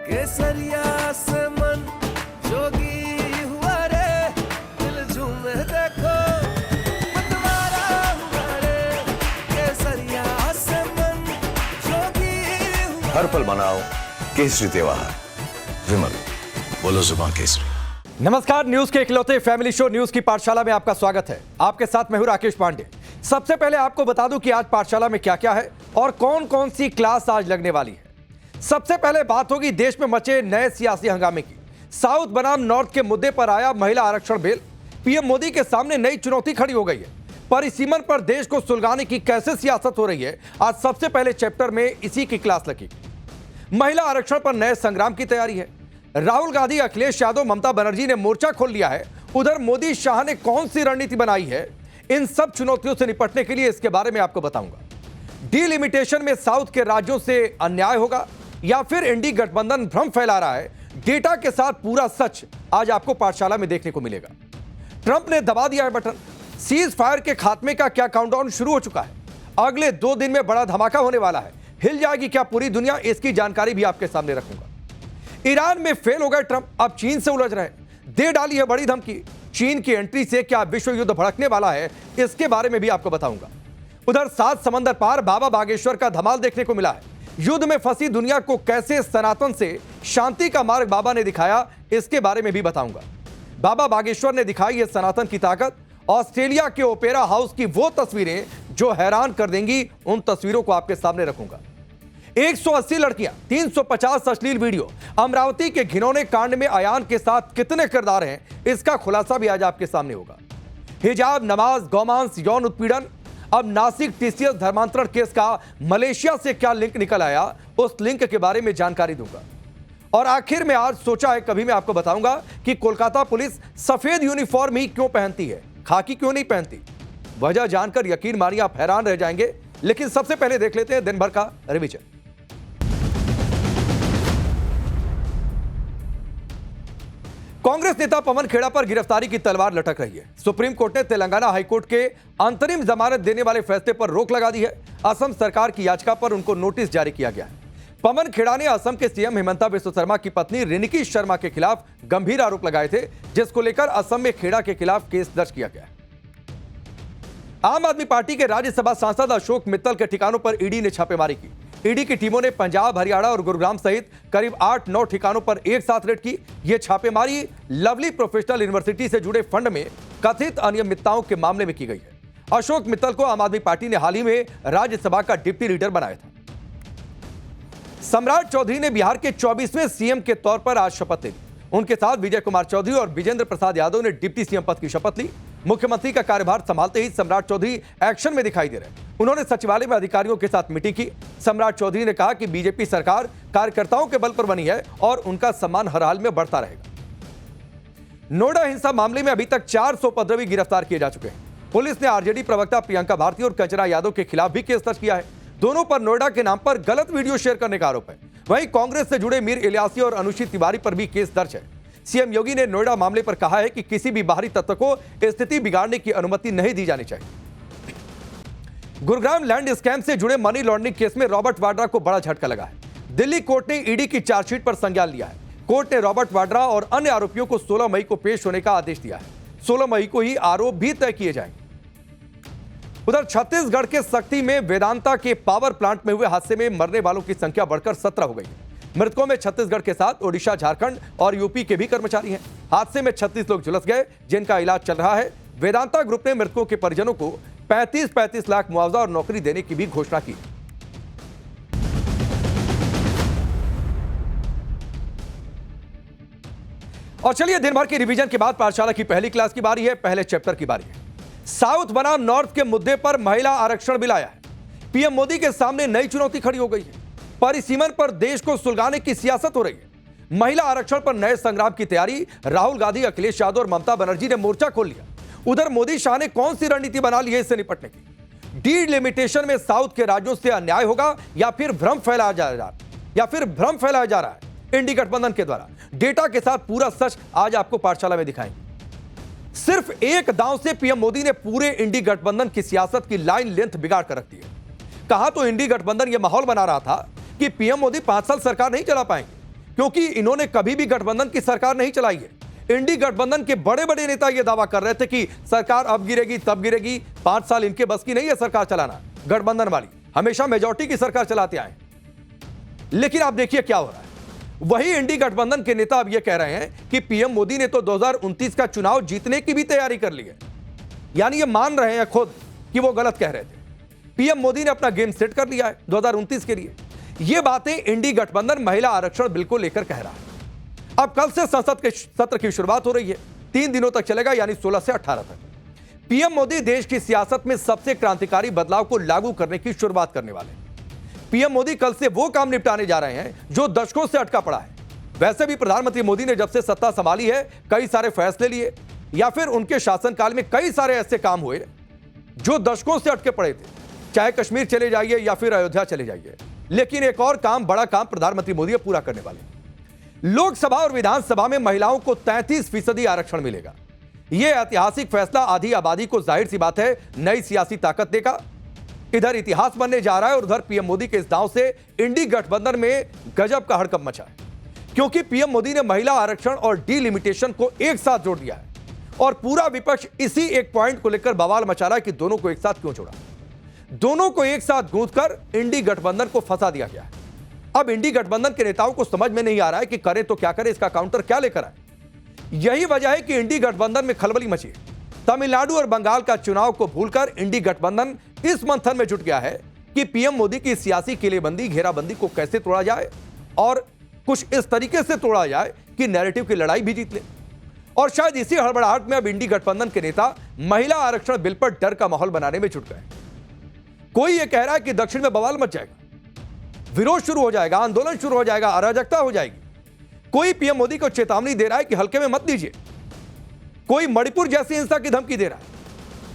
केसरिया से मन जोगी हुआ रे, दिल झूमे देखो मतवारा हुआ रे, केसरिया से मन जोगी हुआ। हर पल मनाओ केसरी त्योहार। विमल, बोलो जुबान केसरी। नमस्कार, न्यूज के इकलौते फैमिली शो न्यूज की पाठशाला में आपका स्वागत है। आपके साथ मैं हूं राकेश पांडे। सबसे पहले आपको बता दूं कि आज पाठशाला में क्या क्या है और कौन कौन सी क्लास आज लगने वाली है। सबसे पहले बात होगी देश में मचे नए सियासी हंगामे की। साउथ बनाम नॉर्थ के मुद्दे पर आया महिला आरक्षण बिल। पीएम मोदी के सामने नई चुनौती खड़ी हो गई है। परिसीमन पर देश को सुलगाने की कैसे सियासत हो रही है, आज सबसे पहले चैप्टर में इसी की क्लास लगी। महिला आरक्षण पर नए संग्राम की तैयारी है। राहुल गांधी, अखिलेश यादव, ममता बनर्जी ने मोर्चा खोल लिया है। उधर मोदी शाह ने कौन सी रणनीति बनाई है, इन सब चुनौतियों से निपटने के लिए इसके बारे में आपको बताऊंगा। डीलिमिटेशन में साउथ के राज्यों से अन्याय होगा या फिर इंडी गठबंधन भ्रम फैला रहा है, डेटा के साथ पूरा सच आज आपको पाठशाला में देखने को मिलेगा। ट्रंप ने दबा दिया है बटन। सीज फायर के खात्मे का क्या काउंटडाउन शुरू हो चुका है। अगले 2 दिन में बड़ा धमाका होने वाला है। हिल जाएगी क्या पूरी दुनिया, इसकी जानकारी भी आपके सामने रखूंगा। ईरान में फेल हो गए ट्रंप, अब चीन से उलझ रहे हैं। दे डाली है बड़ी धमकी। चीन की एंट्री से क्या विश्व युद्ध भड़कने वाला है, इसके बारे में भी आपको बताऊंगा। उधर 7 समंदर पार बाबा बागेश्वर का धमाल देखने को मिला है। युद्ध में फंसी दुनिया को कैसे सनातन से शांति का मार्ग बाबा ने दिखाया, इसके बारे में भी बताऊंगा। बाबा बागेश्वर ने दिखाई है सनातन की ताकत। ऑस्ट्रेलिया के ओपेरा हाउस की वो तस्वीरें जो हैरान कर देंगी, उन तस्वीरों को आपके सामने रखूंगा। 180 लड़कियां, 350 अश्लील वीडियो, अमरावती के घिनौने कांड में अयान के साथ कितने किरदार हैं, इसका खुलासा भी आज आपके सामने होगा। हिजाब, नमाज, गौमांस, यौन उत्पीड़न, अब नासिक टीसीएस धर्मांतरण केस का मलेशिया से क्या लिंक निकल आया, उस लिंक के बारे में जानकारी दूंगा। और आखिर में आज सोचा है कभी मैं आपको बताऊंगा कि कोलकाता पुलिस सफेद यूनिफॉर्म ही क्यों पहनती है, खाकी क्यों नहीं पहनती। वजह जानकर यकीन मानिए आप हैरान रह जाएंगे। लेकिन सबसे पहले देख लेते हैं दिन भर का रिवीजन। कांग्रेस नेता पवन खेड़ा पर गिरफ्तारी की तलवार लटक रही है। सुप्रीम कोर्ट ने तेलंगाना हाईकोर्ट के अंतरिम जमानत देने वाले फैसले पर रोक लगा दी है। असम सरकार की याचिका पर उनको नोटिस जारी किया गया है। पवन खेड़ा ने असम के सीएम हिमंता बिस्वा शर्मा की पत्नी रिनिकी शर्मा के खिलाफ गंभीर आरोप लगाए थे, जिसको लेकर असम में खेड़ा के खिलाफ केस दर्ज किया गया है। आम आदमी पार्टी के राज्यसभा सांसद अशोक मित्तल के ठिकानों पर ईडी ने छापेमारी की। ईडी की टीमों ने पंजाब, हरियाणा और गुरुग्राम सहित करीब 8-9 ठिकानों पर एक साथ रेड की। यह छापेमारी लवली प्रोफेशनल यूनिवर्सिटी से जुड़े फंड में कथित अनियमितताओं के मामले में की गई है। अशोक मित्तल को आम आदमी पार्टी ने हाल ही में राज्यसभा का डिप्टी लीडर बनाया था। सम्राट चौधरी ने बिहार के 24वें सीएम के तौर पर आज शपथ ली। उनके साथ विजय कुमार चौधरी और विजेंद्र प्रसाद यादव ने डिप्टी सीएम पद की शपथ ली। मुख्यमंत्री का कार्यभार संभालते ही सम्राट चौधरी एक्शन में दिखाई दे रहे। उन्होंने सचिवालय में अधिकारियों के साथ मीटिंग की। सम्राट चौधरी ने कहा कि बीजेपी सरकार कार्यकर्ताओं के बल पर बनी है और उनका सम्मान हर हाल में बढ़ता रहेगा। नोएडा हिंसा मामले में अभी तक 400 उपद्रवी गिरफ्तार किए जा चुके हैं। पुलिस ने आरजेडी प्रवक्ता प्रियंका भारती और कंचना यादव के खिलाफ भी केस दर्ज किया है। दोनों पर नोएडा के नाम पर गलत वीडियो शेयर करने का आरोप है। वहीं कांग्रेस से जुड़े मीर इलियासी और अनुचित तिवारी पर भी केस दर्ज है। सीएम योगी ने नोएडा मामले पर कहा है कि किसी भी बाहरी तत्व को स्थिति बिगाड़ने की अनुमति नहीं दी जानी चाहिए। गुरुग्राम लैंड स्कैम से जुड़े मनी लॉन्ड्रिंग केस में रॉबर्ट वाड्रा को बड़ा झटका लगा है। दिल्ली कोर्ट ने ईडी की चार्जशीट पर संज्ञान लिया है। कोर्ट ने रॉबर्ट वाड्रा और अन्य आरोपियों को 16 मई को पेश होने का आदेश दिया है। 16 मई को ही आरोप भी तय किए जाएंगे। उधर छत्तीसगढ़ के सक्ती में वेदांता के पावर प्लांट में हुए हादसे में मरने वालों की संख्या बढ़कर 17 हो गई है। मृतकों में छत्तीसगढ़ के साथ ओडिशा, झारखंड और यूपी के भी कर्मचारी हैं। हादसे में 36 लोग झुलस गए, जिनका इलाज चल रहा है। वेदांता ग्रुप ने मृतकों के परिजनों को 35-35 लाख मुआवजा और नौकरी देने की भी घोषणा की। और चलिए दिन भर की रिवीजन के बाद पाठशाला की पहली क्लास की बारी है, पहले चैप्टर की बारी है। साउथ बनाम नॉर्थ के मुद्दे पर महिला आरक्षण बिल आया है। पीएम मोदी के सामने नई चुनौती खड़ी हो गई है। परिसीमन पर देश को सुलगाने की सियासत हो रही है। महिला आरक्षण पर नए संग्राम की तैयारी। राहुल गांधी, अखिलेश यादव और ममता बनर्जी ने मोर्चा खोल लिया। उधर मोदी शाह ने कौन सी रणनीति बना ली है इससे निपटने की। डीलिमिटेशन में साउथ के राज्यों से अन्याय होगा या फिर भ्रम फैलाया जा रहा है इंडी गठबंधन के द्वारा। डेटा के साथ पूरा सच आज आपको पाठशाला में दिखाएंगे। सिर्फ एक दांव से पीएम मोदी ने पूरे इंडी गठबंधन की सियासत की लाइन लेंथ बिगाड़ कर रख दी है। कहा तो इंडी गठबंधन यह माहौल बना रहा था कि पीएम मोदी 5 साल सरकार नहीं चला पाएंगे। क्योंकि इन्होंने कभी भी गठबंधन की सरकार नहीं चलाई है। इंडी गठबंधन के बड़े बड़े नेता यह दावा कर रहे थे कि सरकार अब गिरेगी तब गिरेगी, 5 साल इनके बस की नहीं है सरकार चलाना। गठबंधन वाली हमेशा मेजॉरिटी की सरकार चलाते आए, लेकिन आप देखिए क्या हो रहा है। वही इंडी गठबंधन के नेता अब यह कह रहे हैं कि पीएम मोदी ने तो 2029 का चुनाव जीतने की भी तैयारी कर ली है। यानी ये मान रहे हैं खुद कि वो गलत कह रहे थे। पीएम मोदी ने अपना गेम सेट कर लिया है 2029 के लिए। ये बातें इंडी गठबंधन महिला आरक्षण बिल को लेकर कह रहा है। अब कल से संसद के सत्र की शुरुआत हो रही है, 3 दिनों तक चलेगा, यानी 16 से 18 तक। पीएम मोदी देश की सियासत में सबसे क्रांतिकारी बदलाव को लागू करने की शुरुआत करने वाले हैं। पीएम मोदी कल से वो काम निपटाने जा रहे हैं जो दशकों से अटका पड़ा है। वैसे भी प्रधानमंत्री मोदी ने जब से सत्ता संभाली है कई सारे फैसले लिए, या फिर उनके शासनकाल में कई सारे ऐसे काम हुए जो दशकों से अटके पड़े थे। चाहे कश्मीर चले जाइए या फिर अयोध्या चले जाइए, लेकिन एक और काम, बड़ा काम प्रधानमंत्री मोदी पूरा करने वाले। लोकसभा और विधानसभा में महिलाओं को 33% आरक्षण मिलेगा। यह ऐतिहासिक फैसला आधी आबादी को जाहिर सी बात है नई सियासी ताकत देगा। इधर इतिहास बनने जा रहा है और उधर पीएम मोदी के इस दांव से इंडी गठबंधन में गजब का हड़कंप मचा है, क्योंकि पीएम मोदी ने महिला आरक्षण और डिलिमिटेशन को एक साथ जोड़ दिया है और पूरा विपक्ष इसी एक पॉइंट को लेकर बवाल मचा रहा है कि दोनों को एक साथ क्यों जोड़ा। दोनों को एक साथ गूंथकर इंडी गठबंधन को फंसा दिया गया है। अब इंडी गठबंधन के नेताओं को समझ में नहीं आ रहा है कि करें तो क्या करें, इसका काउंटर क्या लेकर आए। यही वजह है कि इंडी गठबंधन में खलबली मची है। तमिलनाडु और बंगाल का चुनाव को भूलकर इंडी गठबंधन इस मंथन में जुट गया है कि पीएम मोदी की सियासी किलेबंदी, घेराबंदी को कैसे तोड़ा जाए और कुछ इस तरीके से तोड़ा जाए कि नैरेटिव की लड़ाई भी जीत ले। और शायद इसी हड़बड़ाहट में अब इंडी गठबंधन के नेता महिला आरक्षण बिल पर डर का माहौल बनाने में जुट गए। कोई यह कह रहा है कि दक्षिण में बवाल मच जाएगा, विरोध शुरू हो जाएगा, आंदोलन शुरू हो जाएगा, अराजकता हो जाएगी। कोई पीएम मोदी को चेतावनी दे रहा है कि हल्के में मत लीजिए। कोई मणिपुर जैसी हिंसा की धमकी दे रहा है।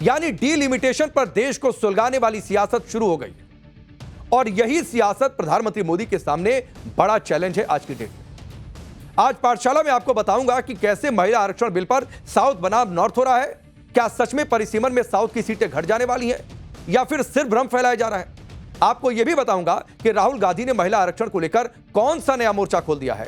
यानी डीलिमिटेशन पर देश को सुलगाने वाली सियासत शुरू हो गई और यही सियासत प्रधानमंत्री मोदी के सामने बड़ा चैलेंज है आज की डेट में। आज पाठशाला में आपको बताऊंगा कि कैसे महिला आरक्षण बिल पर साउथ बनाम नॉर्थ हो रहा है। क्या सच में परिसीमन में साउथ की सीटें घट जाने वाली हैं या फिर सिर्फ भ्रम फैलाया जा रहा है। आपको यह भी बताऊंगा कि राहुल गांधी ने महिला आरक्षण को लेकर कौन सा नया मोर्चा खोल दिया है।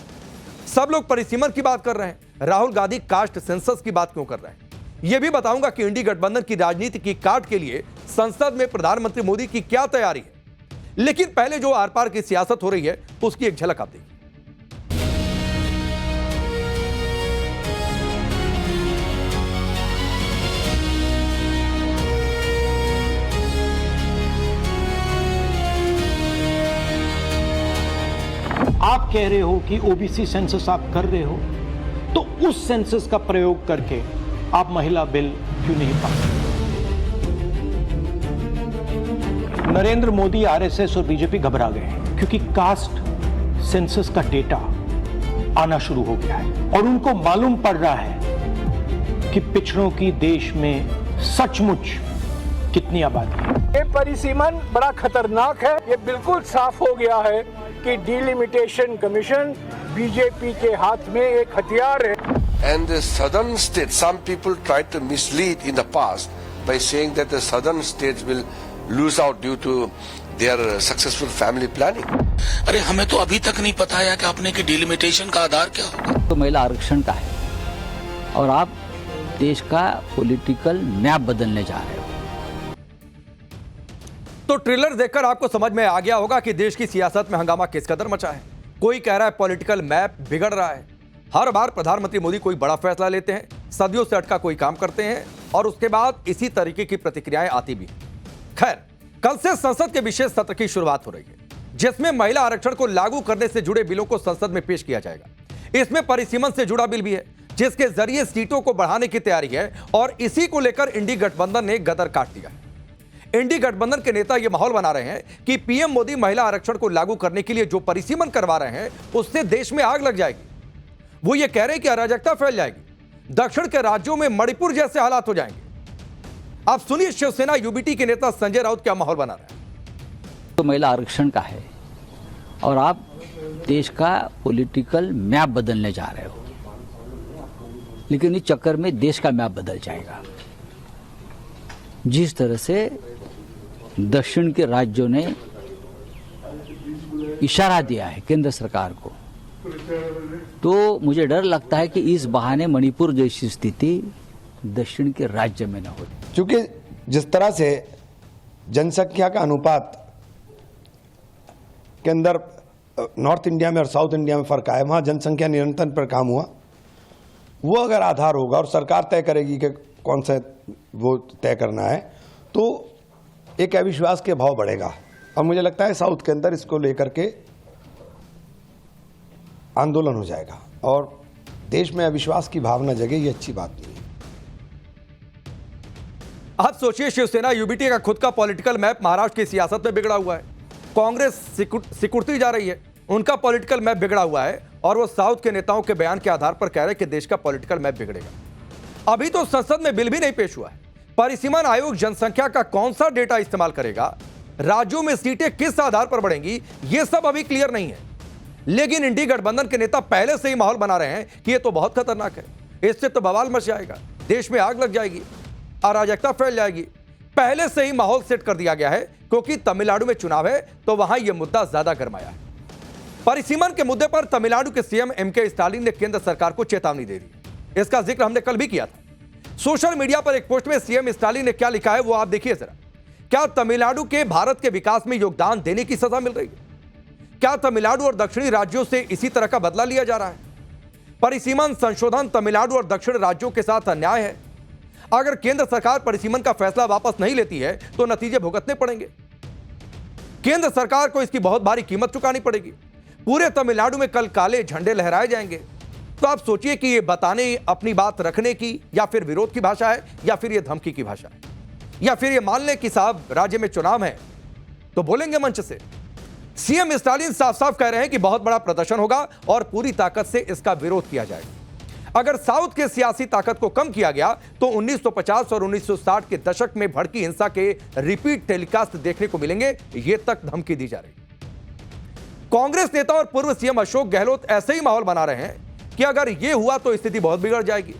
सब लोग परिसीमन की बात कर रहे हैं, राहुल गांधी कास्ट सेंसस की बात क्यों कर रहे हैं। यह भी बताऊंगा कि इंडी गठबंधन की राजनीति की काट के लिए संसद में प्रधानमंत्री मोदी की क्या तैयारी है। लेकिन पहले जो आर पार की सियासत हो रही है उसकी एक झलक आप देखिए। आप कह रहे हो कि ओबीसी सेंसस आप कर रहे हो, तो उस सेंसस का प्रयोग करके आप महिला बिल क्यों नहीं पास? नरेंद्र मोदी, आरएसएस और बीजेपी घबरा गए हैं क्योंकि कास्ट सेंसस का डेटा आना शुरू हो गया है और उनको मालूम पड़ रहा है कि पिछड़ों की देश में सचमुच कितनी आबादी है। ये परिसीमन बड़ा खतरनाक है। ये बिल्कुल साफ हो गया है कि डिलिमिटेशन कमीशन बीजेपी के हाथ में एक हथियार है। And the southern states, some people tried to mislead in the past by saying that the southern states will lose out due to their successful family planning. अरे हमें तो अभी तक नहीं पता है कि आपने कि डिलिमिटेशन का आधार क्या होगा। तो महिला आरक्षण का है और आप देश का पॉलिटिकल मैप बदलने जा रहे हो। तो ट्रेलर देखकर आपको समझ में आ गया होगा कि देश की सियासत में हंगामा किस कदर मचा है। कोई कह रहा है पॉलिटिकल मैप बिगड़ रहा है। हर बार प्रधानमंत्री मोदी कोई बड़ा फैसला लेते हैं, सदियों से अटका कोई काम करते हैं और उसके बाद इसी तरीके की प्रतिक्रियाएं आती भी। खैर, कल से संसद के विशेष सत्र की शुरुआत हो रही है, जिसमें महिला आरक्षण को लागू करने से जुड़े बिलों को संसद में पेश किया जाएगा। इसमें परिसीमन से जुड़ा बिल भी है, जिसके जरिए सीटों को बढ़ाने की तैयारी है और इसी को लेकर इंडी गठबंधन ने गदर काट दिया है। इंडी गठबंधन के नेता यह माहौल बना रहे हैं कि पीएम मोदी महिला आरक्षण को लागू करने के लिए जो परिसीमन करवा रहे हैं उससे देश में आग लग जाएगी। वो ये कह रहे हैं कि अराजकता फैल जाएगी, दक्षिण के राज्यों में मणिपुर जैसे हालात हो जाएंगे। आप सुनिए शिवसेना यूबीटी के नेता संजय राउत क्या माहौल बना रहे हैं। तो महिला आरक्षण का है और आप देश का पॉलिटिकल मैप बदलने जा रहे हो, लेकिन इस चक्कर में देश का मैप बदल जाएगा। जिस तरह से दक्षिण के राज्यों ने इशारा दिया है केंद्र सरकार को तो मुझे डर लगता है कि इस बहाने मणिपुर जैसी स्थिति दक्षिण के राज्य में न हो। क्योंकि जिस तरह से जनसंख्या का अनुपात के अंदर नॉर्थ इंडिया में और साउथ इंडिया में फर्क आया, वहाँ जनसंख्या नियंत्रण पर काम हुआ, वो अगर आधार होगा और सरकार तय करेगी कि कौन सा वो तय करना है, तो एक अविश्वास के भाव बढ़ेगा। और मुझे लगता है साउथ के अंदर इसको लेकर के आंदोलन हो जाएगा और देश में अविश्वास की भावना जगे, ये अच्छी बात नहीं है। आप सोचिए, शिवसेना यूबीटी का खुद का पॉलिटिकल मैप महाराष्ट्र की सियासत में बिगड़ा हुआ है, कांग्रेस सिकुड़ती जा रही है, उनका पॉलिटिकल मैप बिगड़ा हुआ है और वो साउथ के नेताओं के बयान के आधार पर कह रहे हैं कि देश का पॉलिटिकल मैप बिगड़ेगा। अभी तो संसद में बिल भी नहीं पेश हुआ है। परिसीमन आयोग जनसंख्या का कौन सा डेटा इस्तेमाल करेगा, राज्यों में सीटें किस आधार पर बढ़ेंगी, ये सब अभी क्लियर नहीं है। लेकिन इंडी गठबंधन के नेता पहले से ही माहौल बना रहे हैं कि ये तो बहुत खतरनाक है, इससे तो बवाल मच जाएगा, देश में आग लग जाएगी, अराजकता फैल जाएगी। पहले से ही माहौल सेट कर दिया गया है, क्योंकि तमिलनाडु में चुनाव है तो वहां यह मुद्दा ज्यादा गरमाया है। परिसीमन के मुद्दे पर तमिलनाडु के सीएम एमके स्टालिन ने केंद्र सरकार को चेतावनी दे दी। इसका जिक्र हमने कल भी किया था। सोशल मीडिया पर एक पोस्ट में सीएम स्टालिन ने क्या लिखा है वो आप देखिए जरा। क्या तमिलनाडु के भारत के विकास में योगदान देने की सजा मिल रही है? क्या तमिलनाडु और दक्षिणी राज्यों से इसी तरह का बदला लिया जा रहा है? परिसीमन संशोधन तमिलनाडु और दक्षिण राज्यों के साथ अन्याय है। अगर केंद्र सरकार परिसीमन का फैसला वापस नहीं लेती है तो नतीजे भुगतने पड़ेंगे। केंद्र सरकार को इसकी बहुत भारी कीमत चुकानी पड़ेगी। पूरे तमिलनाडु में कल काले झंडे लहराए जाएंगे। तो आप सोचिए कि ये बताने, अपनी बात रखने की या फिर विरोध की भाषा है, या फिर ये धमकी की भाषा है, या फिर ये मान लें कि साहब राज्य में चुनाव है तो बोलेंगे मंच से। सीएम स्टालिन साफ साफ कह रहे हैं कि बहुत बड़ा प्रदर्शन होगा और पूरी ताकत से इसका विरोध किया जाएगा। अगर साउथ के सियासी ताकत को कम किया गया तो 1950 और 1960 के दशक में भड़की हिंसा के रिपीट टेलीकास्ट देखने को मिलेंगे, ये तक धमकी दी जा रही। कांग्रेस नेता और पूर्व सीएम अशोक गहलोत ऐसे ही माहौल बना रहे हैं कि अगर यह हुआ तो स्थिति बहुत बिगड़ जाएगी।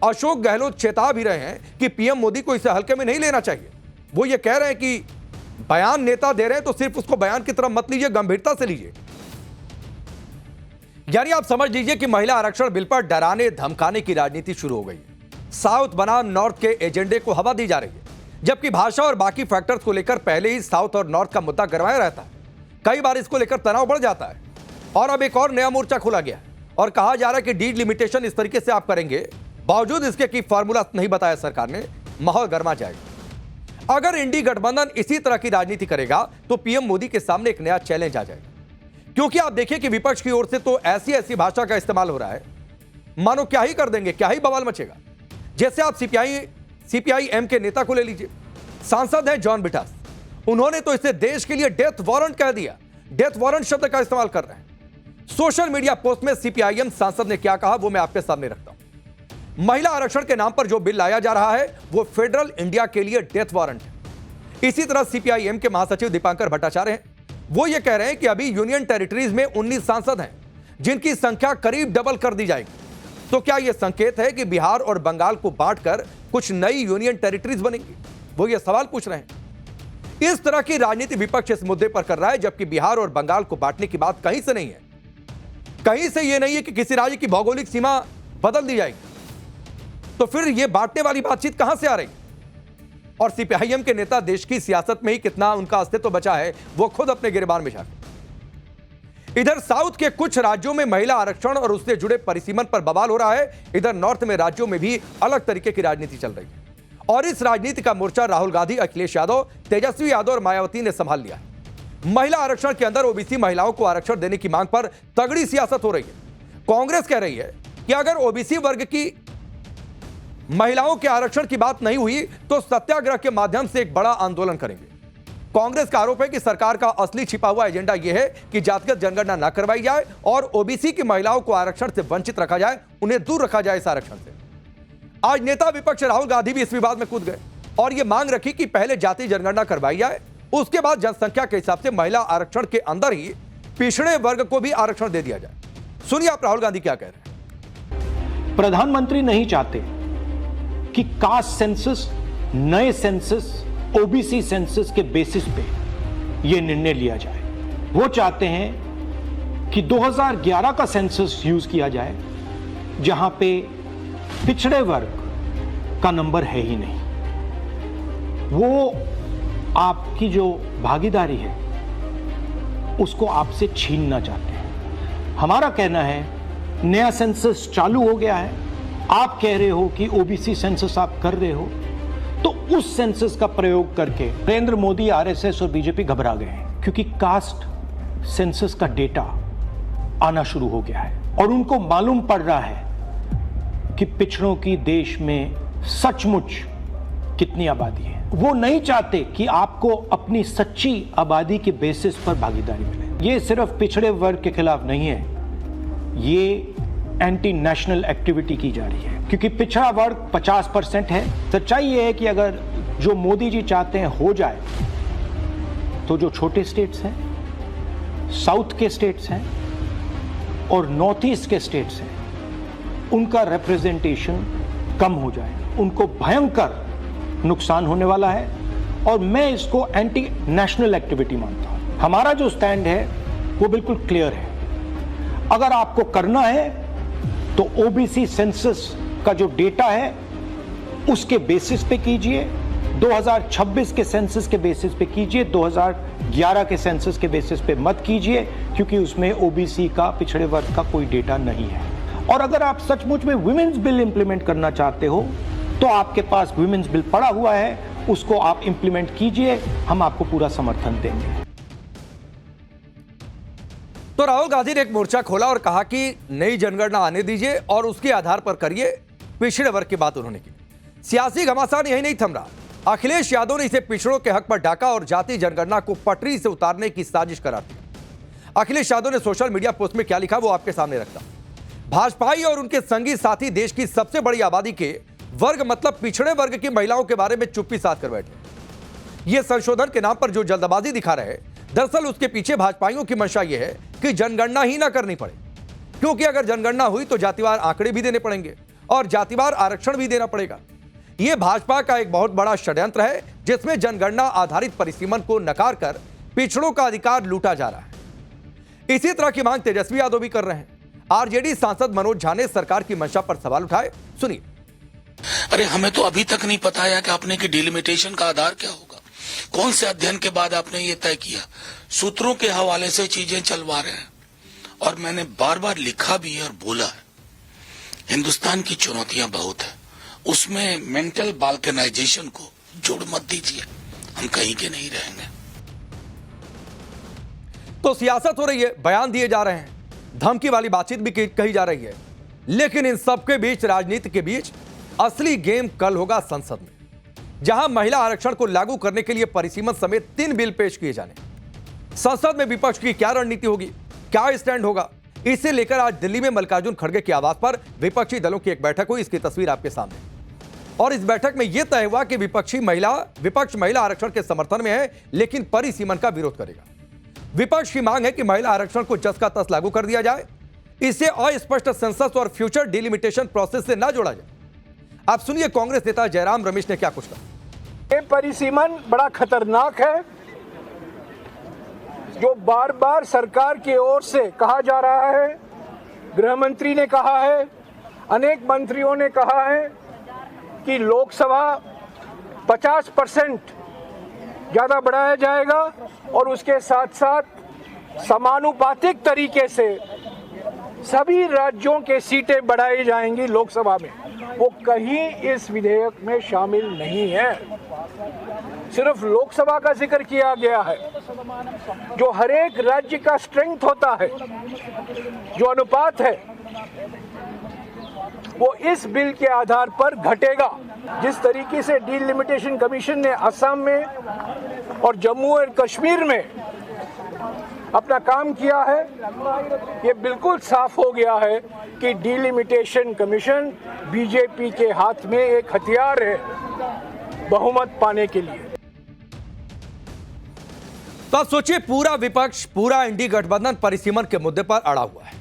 अशोक गहलोत चेता भी रहे हैं कि पीएम मोदी को इसे हल्के में नहीं लेना चाहिए। वो ये कह रहे हैं कि बयान नेता दे रहे हैं तो सिर्फ उसको बयान की तरफ मत लीजिए, गंभीरता से लीजिए। यानी आप समझ लीजिए कि महिला आरक्षण बिल पर डराने धमकाने की राजनीति शुरू हो गई है। साउथ बनाम नॉर्थ के एजेंडे को हवा दी जा रही है, जबकि भाषा और बाकी फैक्टर्स को लेकर पहले ही साउथ और नॉर्थ का मुद्दा गरमाया रहता है। कई बार इसको लेकर तनाव बढ़ जाता है और अब एक और नया मोर्चा खोला गया और कहा जा रहा है कि डीलिमिटेशन इस तरीके से आप करेंगे, बावजूद इसके कि फॉर्मूला नहीं बताया सरकार ने, माहौल गर्मा जाएगा। अगर इंडी गठबंधन इसी तरह की राजनीति करेगा तो पीएम मोदी के सामने एक नया चैलेंज आ जाएगा। क्योंकि आप देखिए कि विपक्ष की ओर से तो ऐसी ऐसी भाषा का इस्तेमाल हो रहा है, मानो क्या ही कर देंगे, क्या ही बवाल मचेगा। जैसे आप सीपीआई-एम के नेता को ले लीजिए, सांसद हैं जॉन बिटास, उन्होंने तो इसे देश के लिए डेथ वारंट कह दिया, डेथ वारंट शब्द का इस्तेमाल कर रहे हैं। सोशल मीडिया पोस्ट में सीपीआई-एम सांसद ने क्या कहा वो मैं आपके सामने रखता हूं। महिला आरक्षण के नाम पर जो बिल लाया जा रहा है वो फेडरल इंडिया के लिए डेथ वारंट है। इसी तरह सीपीआई-एम के महासचिव दीपांकर भट्टाचार्य हैं, वो ये कह रहे हैं कि अभी यूनियन टेरिटरीज में 19 सांसद हैं जिनकी संख्या करीब डबल कर दी जाएगी। तो क्या यह संकेत है कि बिहार और बंगाल को बांटकर कुछ नई यूनियन टेरिटरीज बनेंगी? वो ये सवाल पूछ रहे हैं। इस तरह की राजनीति विपक्ष इस मुद्दे पर कर रहा है, जबकि बिहार और बंगाल को बांटने की बात कहीं से नहीं है। कहीं से यह नहीं है कि किसी राज्य की भौगोलिक सीमा बदल दी जाएगी। तो फिर यह बांटने वाली बातचीत कहां से आ रही? और सीपीआई-एम के नेता देश की सियासत में ही कितना उनका अस्तित्व बचा है वो खुद अपने गिरबान में झांके। इधर साउथ के कुछ राज्यों में महिला आरक्षण और उससे जुड़े परिसीमन पर बवाल हो रहा है, इधर नॉर्थ में राज्यों में भी अलग तरीके की राजनीति चल रही है। और इस राजनीति का मोर्चा राहुल गांधी, अखिलेश यादव, तेजस्वी यादव और मायावती ने संभाल लिया है। महिला आरक्षण के अंदर ओबीसी महिलाओं को आरक्षण देने की मांग पर तगड़ी सियासत हो रही है। कांग्रेस कह रही है कि अगर ओबीसी वर्ग की महिलाओं के आरक्षण की बात नहीं हुई तो सत्याग्रह के माध्यम से एक बड़ा आंदोलन करेंगे। कांग्रेस का आरोप है कि सरकार का असली छिपा हुआ एजेंडा यह है कि जातिगत जनगणना न करवाई जाए और ओबीसी की महिलाओं को आरक्षण से वंचित रखा जाए, उन्हें दूर रखा जाए इस आरक्षण से। आज नेता विपक्ष राहुल गांधी भी इस विवाद में कूद गए और यह मांग रखी कि पहले जाति जनगणना करवाई जाए, उसके बाद जनसंख्या के हिसाब से महिला आरक्षण के अंदर ही पिछड़े वर्ग को भी आरक्षण दे दिया जाए। सुनिए आप राहुल गांधी क्या कह रहे हैं। प्रधानमंत्री नहीं चाहते कि कास्ट सेंसस, नए सेंसस, ओबीसी सेंसस के बेसिस पे यह निर्णय लिया जाए। वो चाहते हैं कि 2011 का सेंसस यूज किया जाए, जहां पे पिछड़े वर्ग का नंबर है ही नहीं। वो आपकी जो भागीदारी है उसको आपसे छीनना चाहते हैं। हमारा कहना है नया सेंसस चालू हो गया है, आप कह रहे हो कि ओबीसी सेंसस आप कर रहे हो, तो उस सेंसस का प्रयोग करके नरेंद्र मोदी, आरएसएस और बीजेपी घबरा गए हैं, क्योंकि कास्ट सेंसस का डेटा आना शुरू हो गया है और उनको मालूम पड़ रहा है कि पिछड़ों की देश में सचमुच कितनी आबादी है। वो नहीं चाहते कि आपको अपनी सच्ची आबादी के बेसिस पर भागीदारी मिले। ये सिर्फ पिछड़े वर्ग के खिलाफ नहीं है, ये एंटी नेशनल एक्टिविटी की जा रही है, क्योंकि पिछड़ा वर्ग 50% है। सच्चाई ये है कि अगर जो मोदी जी चाहते हैं हो जाए, तो जो छोटे स्टेट्स हैं, साउथ के स्टेट्स हैं और नॉर्थ ईस्ट के स्टेट्स हैं, उनका रिप्रेजेंटेशन कम हो जाए, उनको भयंकर नुकसान होने वाला है। और मैं इसको एंटी नेशनल एक्टिविटी मानता हूं। हमारा जो स्टैंड है वो बिल्कुल क्लियर है। अगर आपको करना है तो ओबीसी सेंसस का जो डेटा है उसके बेसिस पे कीजिए, 2026 के सेंसस के बेसिस पे कीजिए, 2011 के सेंसस के बेसिस पे मत कीजिए, क्योंकि उसमें ओबीसी का, पिछड़े वर्ग का कोई डेटा नहीं है। और अगर आप सचमुच में विमेंस बिल इंप्लीमेंट करना चाहते हो तो आपके पास विमेंस बिल पड़ा हुआ है, उसको आप इंप्लीमेंट कीजिए, हम आपको पूरा समर्थन देंगे। तो राहुल गांधी ने एक मोर्चा खोला और कहा कि नई जनगणना आने दीजिए और उसके आधार पर करिए पिछड़े वर्ग की बात उन्होंने की। सियासी घमासान यही नहीं थम रहा। अखिलेश यादव ने इसे पिछड़ों के हक पर डाका और जाति जनगणना को पटरी से उतारने की साजिश करार दिया। अखिलेश यादव ने सोशल मीडिया पोस्ट में क्या लिखा वो आपके सामने रखता। भाजपाई और उनके संगी साथी देश की सबसे बड़ी आबादी के वर्ग मतलब पिछड़े वर्ग की महिलाओं के बारे में चुप्पी साध कर बैठे। ये संशोधन के नाम पर जो जल्दबाजी दिखा रहे हैं, दरअसल उसके पीछे भाजपाइयों की मंशा यह है कि जनगणना ही ना करनी पड़े, क्योंकि अगर जनगणना हुई तो जातिवार आंकड़े भी देने पड़ेंगे और जातिवार आरक्षण भी देना पड़ेगा। यह भाजपा का एक बहुत बड़ा षड्यंत्र है, जिसमें जनगणना आधारित परिसीमन को नकार कर पिछड़ों का अधिकार लूटा जा रहा है। इसी तरह की मांग तेजस्वी यादव भी कर रहे हैं। आरजेडी सांसद मनोज झा ने सरकार की मंशा पर सवाल उठाए, सुनिए। अरे हमें तो अभी तक नहीं पता है कि आपने की डिलिमिटेशन का आधार क्या होगा, कौन से अध्ययन के बाद आपने ये तय किया। सूत्रों के हवाले से चीजें चलवा रहे हैं और मैंने बार बार लिखा भी है और बोला है, हिंदुस्तान की चुनौतियां बहुत है, उसमें मेंटल बाल्कनाइजेशन को जोड़ मत दीजिए, हम कहीं के नहीं रहेंगे। तो सियासत हो रही है, बयान दिए जा रहे हैं, धमकी वाली बातचीत भी कही जा रही है, लेकिन इन सबके बीच, राजनीति के बीच असली गेम कल होगा संसद में, जहां महिला आरक्षण को लागू करने के लिए परिसीमन समेत 3 बिल पेश किए जाने। संसद में विपक्ष की क्या रणनीति होगी, क्या स्टैंड होगा, इसे लेकर आज दिल्ली में मल्लिकार्जुन खड़गे के आवास पर विपक्षी दलों की एक बैठक हुई। इसकी तस्वीर आपके सामने। और इस बैठक में यह तय हुआ कि विपक्ष महिला आरक्षण के समर्थन में है, लेकिन परिसीमन का विरोध करेगा। विपक्ष की मांग है कि महिला आरक्षण को जस का तस लागू कर दिया जाए, इसे अस्पष्ट सेंसस और फ्यूचर डिलिमिटेशन प्रोसेस से न जोड़ा जाए। आप सुनिए कांग्रेस नेता जयराम रमेश ने क्या कुछ कहा। ये परिसीमन बड़ा खतरनाक है, जो बार बार सरकार की ओर से कहा जा रहा है। गृह मंत्री ने कहा है, अनेक मंत्रियों ने कहा है कि लोकसभा 50% ज़्यादा बढ़ाया जाएगा और उसके साथ साथ समानुपातिक तरीके से सभी राज्यों के सीटें बढ़ाई जाएंगी लोकसभा में। वो कहीं इस विधेयक में शामिल नहीं है, सिर्फ लोकसभा का जिक्र किया गया है। जो हर एक राज्य का स्ट्रेंथ होता है, जो अनुपात है, वो इस बिल के आधार पर घटेगा। जिस तरीके से डिलिमिटेशन कमीशन ने असम में और जम्मू और कश्मीर में अपना काम किया है, ये बिल्कुल साफ हो गया है कि डिलिमिटेशन कमीशन बीजेपी के हाथ में एक हथियार है बहुमत पाने के लिए। तो आप सोचिए, पूरा विपक्ष, पूरा एनडीए गठबंधन परिसीमन के मुद्दे पर अड़ा हुआ है,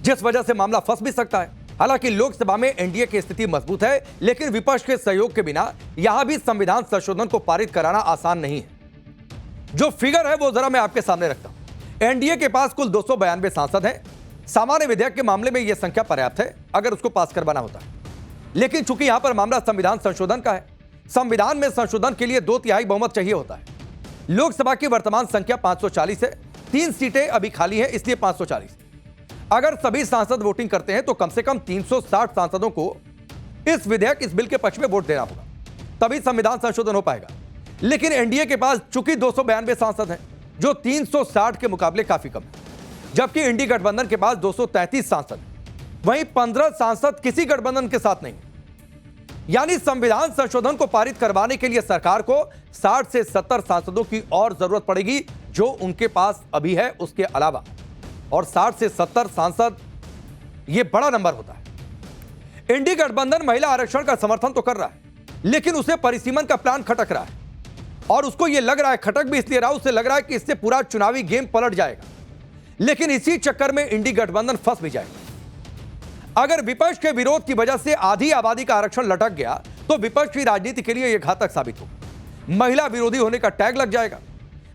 जिस वजह से मामला फंस भी सकता है। हालांकि लोकसभा में एनडीए की स्थिति मजबूत है, लेकिन विपक्ष के सहयोग के बिना यहां भी संविधान संशोधन को पारित कराना आसान नहीं है। जो फिगर है वो जरा मैं आपके सामने रखता हूं। एनडीए के पास कुल 292 सांसद हैं। सामान्य विधेयक के मामले में यह संख्या पर्याप्त है अगर उसको पास करवाना होता है, लेकिन चूंकि यहां पर मामला संविधान संशोधन का है, संविधान में संशोधन के लिए 2/3 बहुमत चाहिए होता है। लोकसभा की वर्तमान संख्या 540 है, 3 सीटें अभी खाली हैं, इसलिए 540। अगर सभी सांसद वोटिंग करते हैं तो कम से कम 360 सांसदों को इस बिल के पक्ष में वोट देना होगा, तभी संविधान संशोधन हो पाएगा। लेकिन एनडीए के पास चूंकि 292 सांसद हैं, जो 360 के मुकाबले काफी कम है, जबकि इंडी गठबंधन के पास 233 सांसद, वहीं 15 सांसद किसी गठबंधन के साथ नहीं। यानी संविधान संशोधन को पारित करवाने के लिए सरकार को 60 से 70 सांसदों की और जरूरत पड़ेगी, जो उनके पास अभी है उसके अलावा। और 60 से 70 सांसद यह बड़ा नंबर होता है। इंडी गठबंधन महिला आरक्षण का समर्थन तो कर रहा है, लेकिन उसे परिसीमन का प्लान खटक रहा है, और उसको यह लग रहा है, खटक भी इसलिए रहा, उसे लग रहा है कि इससे पूरा चुनावी गेम पलट जाएगा। लेकिन इसी चक्कर में इंडी गठबंधन फंस भी जाएगा। अगर विपक्ष के विरोध की वजह से आधी आबादी का आरक्षण लटक गया तो विपक्ष की राजनीति के लिए यह घातक साबित होगा। महिला विरोधी होने का टैग लग जाएगा।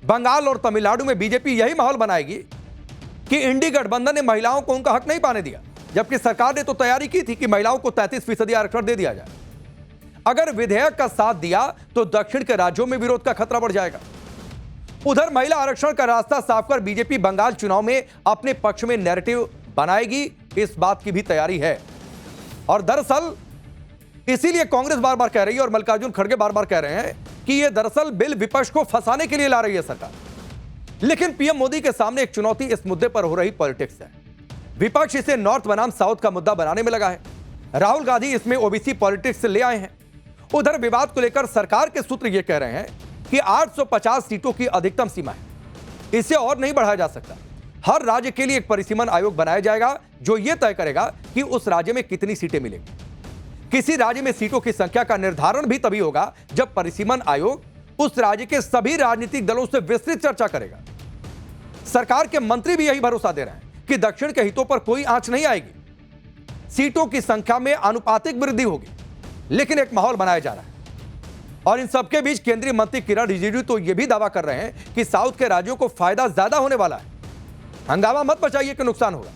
बंगाल और तमिलनाडु में बीजेपी यही माहौल बनाएगी कि इंडी गठबंधन ने महिलाओं को उनका हक नहीं पाने दिया, जबकि सरकार ने तो तैयारी की थी कि महिलाओं को 33% आरक्षण दे दिया जाए। अगर विधेयक का साथ दिया तो दक्षिण के राज्यों में विरोध का खतरा बढ़ जाएगा। उधर महिला आरक्षण का रास्ता साफ कर बीजेपी बंगाल चुनाव में अपने पक्ष में नैरेटिव बनाएगी, इस बात की भी तैयारी है। और दरअसल इसीलिए कांग्रेस बार बार कह रही है और मल्लिकार्जुन खड़गे बार बार कह रहे हैं कि यह दरअसल बिल विपक्ष को फंसाने के लिए ला रही है सरकार। लेकिन पीएम मोदी के सामने एक चुनौती इस मुद्दे पर हो रही पॉलिटिक्स है। विपक्ष इसे नॉर्थ बनाम साउथ का मुद्दा बनाने में लगा है। राहुल गांधी इसमें ओबीसी पॉलिटिक्स से ले आए हैं। उधर विवाद को लेकर सरकार के सूत्र यह कह रहे हैं कि 850 सीटों की अधिकतम सीमा है, इसे और नहीं बढ़ाया जा सकता। हर राज्य के लिए एक परिसीमन आयोग बनाया जाएगा जो यह तय करेगा कि उस राज्य में कितनी सीटें मिलेंगी। किसी राज्य में सीटों की संख्या का निर्धारण भी तभी होगा जब परिसीमन आयोग उस राज्य के सभी राजनीतिक दलों से विस्तृत चर्चा करेगा। सरकार के मंत्री भी यही भरोसा दे रहे हैं कि दक्षिण के हितों पर कोई आंच नहीं आएगी, सीटों की संख्या में आनुपातिक वृद्धि होगी। लेकिन एक माहौल बनाया जा रहा है और इन सबके बीच केंद्रीय मंत्री किरण रिजिजू तो यह भी दावा कर रहे हैं कि साउथ के राज्यों को फायदा ज्यादा होने वाला है। हंगामा मत मचाइए कि नुकसान होगा,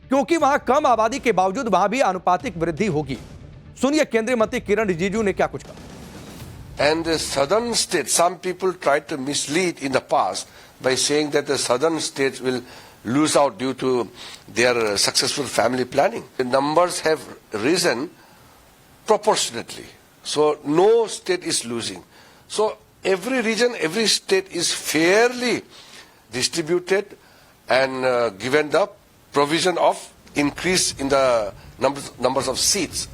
क्योंकि वहां कम आबादी के बावजूद वहां भी आनुपातिक वृद्धि होगी। सुनिए केंद्रीय मंत्री किरण रिजिजू ने क्या कुछ कहा। And the southern states, some people tried to mislead in the past by saying that the southern states will lose out due to their successful family planning. The numbers have risen proportionately. So no state is losing. So every region, every state is fairly distributed and given the provision of increase in the numbers of seats.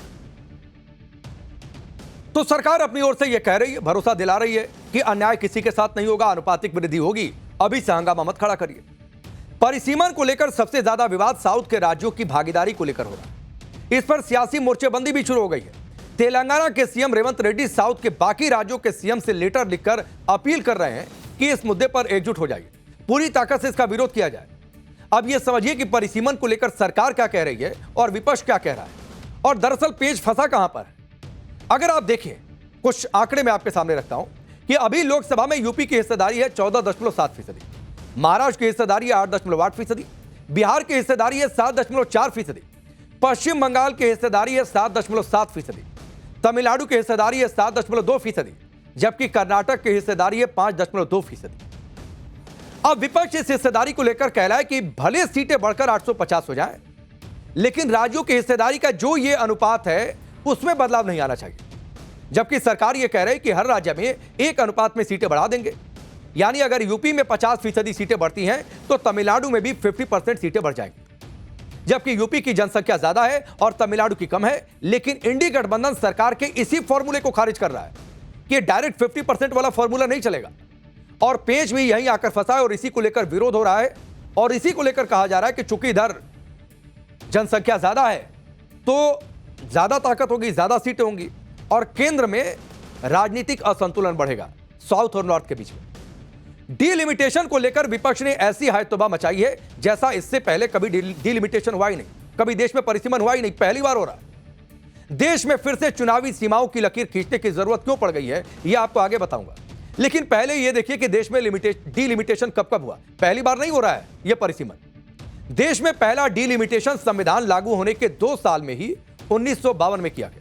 तो सरकार अपनी ओर से यह कह रही है, भरोसा दिला रही है कि अन्याय किसी के साथ नहीं होगा, आनुपातिक वृद्धि होगी। अभी से हंगामा मत खड़ा करिए। परिसीमन को लेकर सबसे ज्यादा विवाद साउथ के राज्यों की भागीदारी को लेकर हो रहा है। इस पर सियासी मोर्चेबंदी भी शुरू हो गई है। तेलंगाना के सीएम रेवंत रेड्डी साउथ के बाकी राज्यों के सीएम से लेटर लिखकर अपील कर रहे हैं कि इस मुद्दे पर एकजुट हो जाइए, पूरी ताकत से इसका विरोध किया जाए। अब यह समझिए कि परिसीमन को लेकर सरकार क्या कह रही है और विपक्ष क्या कह रहा है, और दरअसल पेच फंसा कहां पर है। अगर आप देखें, कुछ आंकड़े मैं आपके सामने रखता हूं कि अभी लोकसभा में यूपी की हिस्सेदारी है 14.7%, महाराष्ट्र की हिस्सेदारी है 8.8%, बिहार की हिस्सेदारी है 7.4%, पश्चिम बंगाल की हिस्सेदारी है 7.7%, तमिलनाडु की हिस्सेदारी है 7.2%, जबकि कर्नाटक की हिस्सेदारी है 5.2%। अब विपक्ष इस हिस्सेदारी को लेकर कह रहा है कि भले सीटें बढ़कर 850 हो जाएं, लेकिन राज्यों की हिस्सेदारी का जो ये अनुपात है उसमें बदलाव नहीं आना चाहिए। जबकि सरकार यह कह रही है कि हर राज्य में एक अनुपात में सीटें बढ़ा देंगे। यानी अगर यूपी में 50% सीटें बढ़ती हैं तो तमिलनाडु में भी 50% सीटें बढ़ जाएंगी। जबकि यूपी की जनसंख्या ज्यादा है और तमिलनाडु की कम है, लेकिन इंडी गठबंधन सरकार के इसी फॉर्मूले को खारिज कर रहा है कि डायरेक्ट 50% वाला फॉर्मूला नहीं चलेगा। और पेच भी यहीं आकर फंसा है और इसी को लेकर विरोध हो रहा है और इसी को लेकर कहा जा रहा है कि चूंकि इधर जनसंख्या ज्यादा है तो ज्यादा ताकत होगी, ज्यादा सीटें होंगी और केंद्र में राजनीतिक असंतुलन बढ़ेगा साउथ और नॉर्थ के बीच में। डीलिमिटेशन को लेकर विपक्ष ने ऐसी हायतोबा मचाई है जैसा इससे पहले कभी डीलिमिटेशन हुआ ही नहीं, कभी देश में परिसीमन हुआ ही नहीं, पहली बार हो रहा है। देश में फिर से चुनावी सीमाओं की लकीर खींचने की जरूरत क्यों पड़ गई है, यह आपको आगे बताऊंगा। लेकिन पहले यह देखिए कि देश में डीलिमिटेशन कब कब हुआ। पहली बार नहीं हो रहा है यह परिसीमन। देश में पहला डीलिमिटेशन संविधान लागू होने के 2 साल में ही 1952 में किया गया।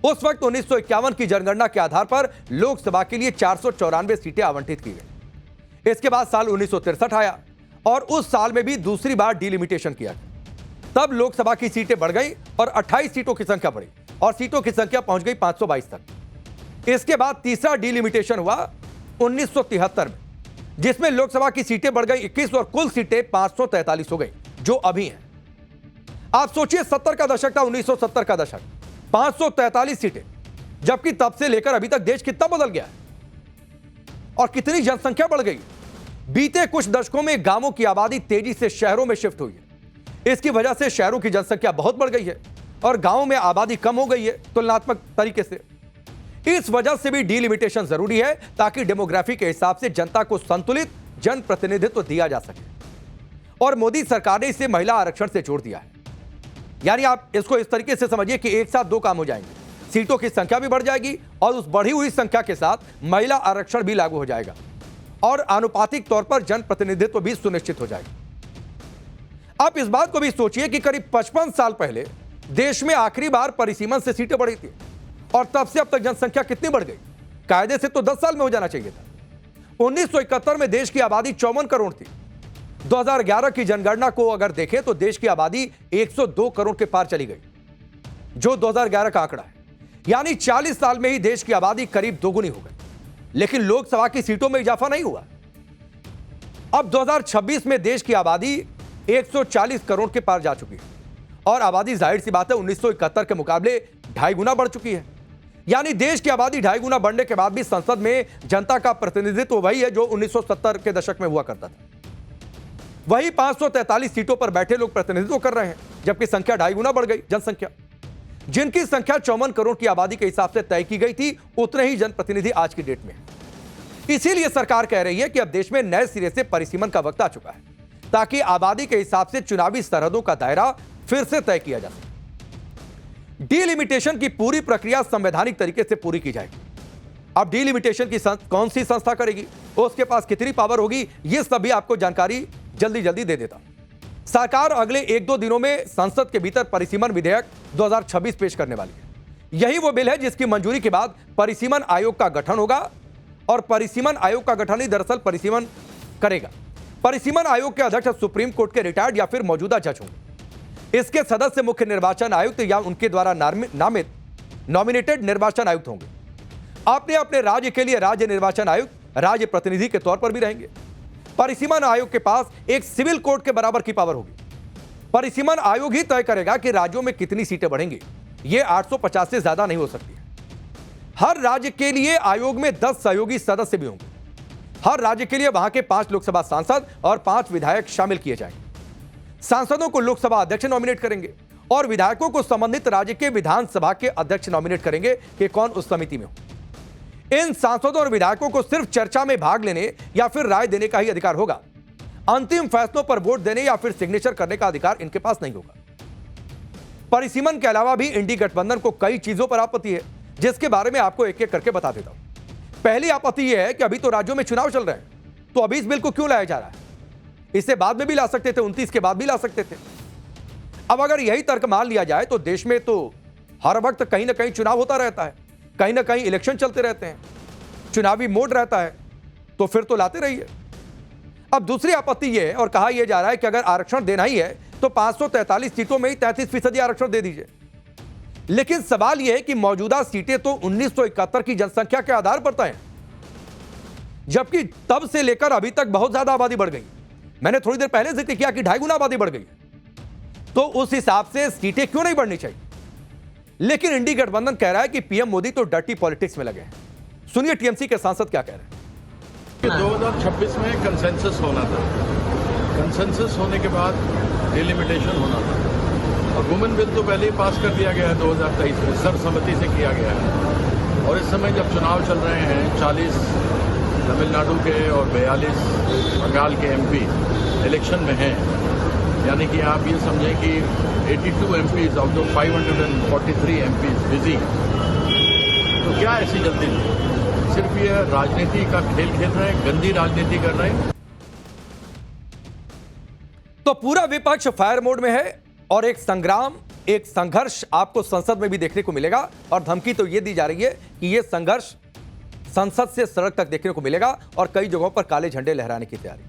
उस वक्त 1951 की जनगणना के आधार पर लोकसभा के लिए 494 सीटें आवंटित की गई। इसके बाद साल 1963 आया और उस साल में भी दूसरी बार डीलिमिटेशन किया गया। तब लोकसभा की सीटें बढ़ गई और 28 सीटों की संख्या बढ़ी और सीटों की संख्या पहुंच गई 522 तक। इसके बाद तीसरा डीलिमिटेशन हुआ 1973 में, जिसमें लोकसभा की सीटें बढ़ गई 21 और कुल सीटें 543 हो गई, जो अभी हैं। आप सोचिए 70 का दशक था, 1970 का दशक, 543 सीटें, जबकि तब से लेकर अभी तक देश कितना बदल गया है और कितनी जनसंख्या बढ़ गई। बीते कुछ दशकों में गांवों की आबादी तेजी से शहरों में शिफ्ट हुई है। इसकी वजह से शहरों की जनसंख्या बहुत बढ़ गई है और गांवों में आबादी कम हो गई है तुलनात्मक तरीके से। इस वजह से भी डीलिमिटेशन जरूरी है ताकि डेमोग्राफी के हिसाब से जनता को संतुलित जन प्रतिनिधित्व दिया जा सके। और मोदी सरकार ने इसे महिला आरक्षण से जोड़ दिया है। यानी आप इसको इस तरीके से समझिए कि एक साथ 2 काम हो जाएंगे, सीटों की संख्या भी बढ़ जाएगी और उस बढ़ी हुई संख्या के साथ महिला आरक्षण भी लागू हो जाएगा और आनुपातिक तौर पर जन प्रतिनिधित्व भी सुनिश्चित हो जाएगा। आप इस बात को भी सोचिए कि करीब 55 साल पहले देश में आखिरी बार परिसीमन से सीटें बढ़ी थी और तब से अब तक जनसंख्या कितनी बढ़ गई। कायदे से तो 10 साल में हो जाना चाहिए था। 1971 में देश की आबादी 54 करोड़ थी। 2011 की जनगणना को अगर देखें तो देश की आबादी 102 करोड़ के पार चली गई, जो 2011 का आंकड़ा है। यानी 40 साल में ही देश की आबादी करीब दोगुनी हो गई, लेकिन लोकसभा की सीटों में इजाफा नहीं हुआ। अब 2026 में देश की आबादी 140 करोड़ के पार जा चुकी है और आबादी जाहिर सी बात है 1971 के मुकाबले 2.5 गुना बढ़ चुकी है। यानी देश की आबादी 2.5 गुना बढ़ने के बाद भी संसद में जनता का प्रतिनिधित्व वही है जो 1970 के दशक में हुआ करता था। वही 543 सीटों पर बैठे लोग प्रतिनिधित्व कर रहे हैं, जबकि संख्या 2.5 गुना बढ़ गई। जनसंख्या जिनकी संख्या 54 करोड़ की आबादी के हिसाब से तय की गई थी, उतने ही जनप्रतिनिधि आज की डेट में है। इसीलिए सरकार कह रही है कि अब देश में नए सिरे से परिसीमन का वक्त आ चुका है ताकि आबादी के हिसाब से चुनावी सरहदों का दायरा फिर से तय किया जा सके। डीलिमिटेशन की पूरी प्रक्रिया संवैधानिक तरीके से पूरी की जाएगी। अब डीलिमिटेशन की कौन सी संस्था करेगी, उसके पास कितनी पावर होगी, यह सभी आपको जानकारी जल्दी जल्दी दे देता। सरकार अगले 1-2 दिनों में संसद के भीतर परिसीमन विधेयक 2026 पेश करने वाली है। यही वो बिल है जिसकी मंजूरी के बाद परिसीमन आयोग का गठन होगा और परिसीमन आयोग का गठन ही दरअसल परिसीमन करेगा। परिसीमन आयोग के अध्यक्ष सुप्रीम कोर्ट के रिटायर्ड या फिर मौजूदा जज होंगे। इसके सदस्य मुख्य निर्वाचन आयुक्त या उनके द्वारा नामित नॉमिनेटेड निर्वाचन आयुक्त होंगे। अपने अपने राज्य के लिए राज्य निर्वाचन आयुक्त राज्य प्रतिनिधि के तौर पर भी रहेंगे। परिसीमन आयोग के पास एक सिविल कोर्ट के बराबर की पावर होगी। परिसीमन आयोग ही तय करेगा कि राज्यों में कितनी सीटें बढ़ेंगी। यह 850 से ज्यादा नहीं हो सकती है। हर राज्य के लिए आयोग में 10 सहयोगी सदस्य भी होंगे। हर राज्य के लिए वहां के 5 लोकसभा सांसद और 5 विधायक शामिल किए जाएंगे। सांसदों को लोकसभा अध्यक्ष नॉमिनेट करेंगे और विधायकों को संबंधित राज्य के विधानसभा के अध्यक्ष नॉमिनेट करेंगे कि कौन उस समिति में हो। इन सांसदों और विधायकों को सिर्फ चर्चा में भाग लेने या फिर राय देने का ही अधिकार होगा। अंतिम फैसलों पर वोट देने या फिर सिग्नेचर करने का अधिकार इनके पास नहीं होगा। परिसीमन के अलावा भी इंडी गठबंधन को कई चीजों पर आपत्ति है, जिसके बारे में आपको एक एक करके बता देता हूं। पहली आपत्ति यह है कि अभी तो राज्यों में चुनाव चल रहे हैं, तो अभी इस बिल को क्यों लाया जा रहा है। इससे बाद में भी ला सकते थे, 29 के बाद भी ला सकते थे। अब अगर यही तर्क मान लिया जाए तो देश में तो हर वक्त कहीं ना कहीं चुनाव होता रहता है, कहीं ना कहीं इलेक्शन चलते रहते हैं, चुनावी मोड रहता है, तो फिर तो लाते रहिए। अब दूसरी आपत्ति यह है और कहा यह जा रहा है कि अगर आरक्षण देना ही है तो 543 सीटों में ही 33% आरक्षण दे दीजिए। लेकिन सवाल यह है कि मौजूदा सीटें तो 1971 की जनसंख्या के आधार पर तय हैं, जबकि तब से लेकर अभी तक बहुत ज्यादा आबादी बढ़ गई। मैंने थोड़ी देर पहले जिक्र किया कि 2.5 गुना आबादी बढ़ गई, तो उस हिसाब से सीटें क्यों नहीं बढ़नी चाहिए। लेकिन इंडी गठबंधन कह रहा है कि पीएम मोदी तो डर्टी पॉलिटिक्स में लगे हैं। सुनिए टीएमसी के सांसद क्या कह रहे हैं। 2026 में कंसेंसस होना था, कंसेंसस होने के बाद डिलिमिटेशन होना था और वुमेन बिल तो पहले ही पास कर दिया गया है 2023 में, सर्वसम्मति से किया गया है। और इस समय जब चुनाव चल रहे हैं, 40 तमिलनाडु के और 42 बंगाल के एमपी इलेक्शन में हैं, यानी कि आप ये समझें कि 82 MPs out of 543 MPs busy. तो क्या ऐसी जल्दी थी? सिर्फ ये राजनीति का खेल खेल रहे हैं, गंदी राजनीति कर रहे हैं। तो पूरा विपक्ष फायर मोड में है और एक संग्राम, एक संघर्ष आपको संसद में भी देखने को मिलेगा। और धमकी तो यह दी जा रही है कि यह संघर्ष संसद से सड़क तक देखने को मिलेगा और कई जगहों पर काले झंडे लहराने की तैयारी।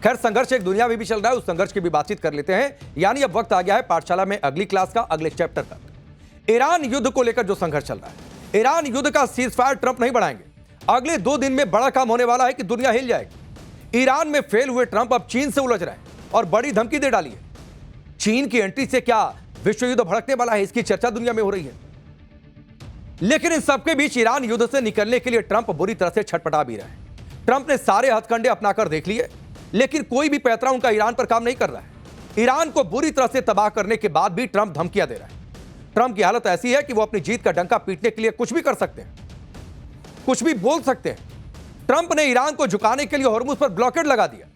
खैर, संघर्ष एक दुनिया में भी चल रहा है, उस संघर्ष की भी बातचीत कर लेते हैं। यानी अब वक्त आ गया है पाठशाला में अगली क्लास का, अगले चैप्टर का। ईरान युद्ध को लेकर जो संघर्ष चल रहा है, ईरान युद्ध का सीज फायर ट्रंप नहीं बढ़ाएंगे। अगले 2 दिन में बड़ा काम होने वाला है कि दुनिया हिल जाएगी। ईरान में फेल हुए ट्रंप अब चीन से उलझ रहे हैं और बड़ी धमकी दे डाली है। चीन की एंट्री से क्या विश्व युद्ध भड़कने वाला है, इसकी चर्चा दुनिया में हो रही है। लेकिन इन सबके बीच ईरान युद्ध से निकलने के लिए ट्रंप बुरी तरह से छटपटा भी रहे हैं। ट्रंप ने सारे हथकंडे अपनाकर देख लिए, लेकिन कोई भी पैंतरा उनका ईरान पर काम नहीं कर रहा है। ईरान को बुरी तरह से तबाह करने के बाद भी ट्रंप धमकियां दे रहा है। ट्रंप की हालत ऐसी है कि वो अपनी जीत का डंका पीटने के लिए कुछ भी कर सकते हैं, कुछ भी बोल सकते हैं। ट्रंप ने ईरान को झुकाने के लिए हॉर्मुज पर ब्लॉकेड लगा दिया,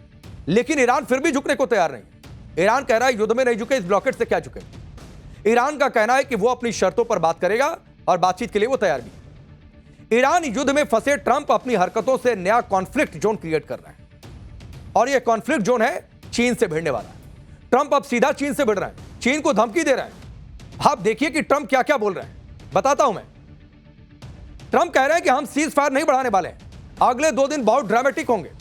लेकिन ईरान फिर भी झुकने को तैयार नहीं। ईरान कह रहा है युद्ध में नहीं झुके, इस ब्लॉकेड से क्या झुके। ईरान का कहना है कि वो अपनी शर्तों पर बात करेगा और बातचीत के लिए वो तैयार भी। ईरान युद्ध में फंसे ट्रंप अपनी हरकतों से नया कॉन्फ्लिक्ट जोन क्रिएट कर रहे हैं और यह कॉन्फ्लिक्ट जोन है चीन से भिड़ने वाला। ट्रंप अब सीधा चीन से भिड़ रहे हैं, चीन को धमकी दे रहे हैं। आप देखिए कि ट्रंप क्या क्या बोल रहे हैं, बताता हूं मैं। ट्रंप कह रहे हैं कि हम सीज फायर नहीं बढ़ाने वाले हैं, अगले 2 दिन बहुत ड्रामेटिक होंगे।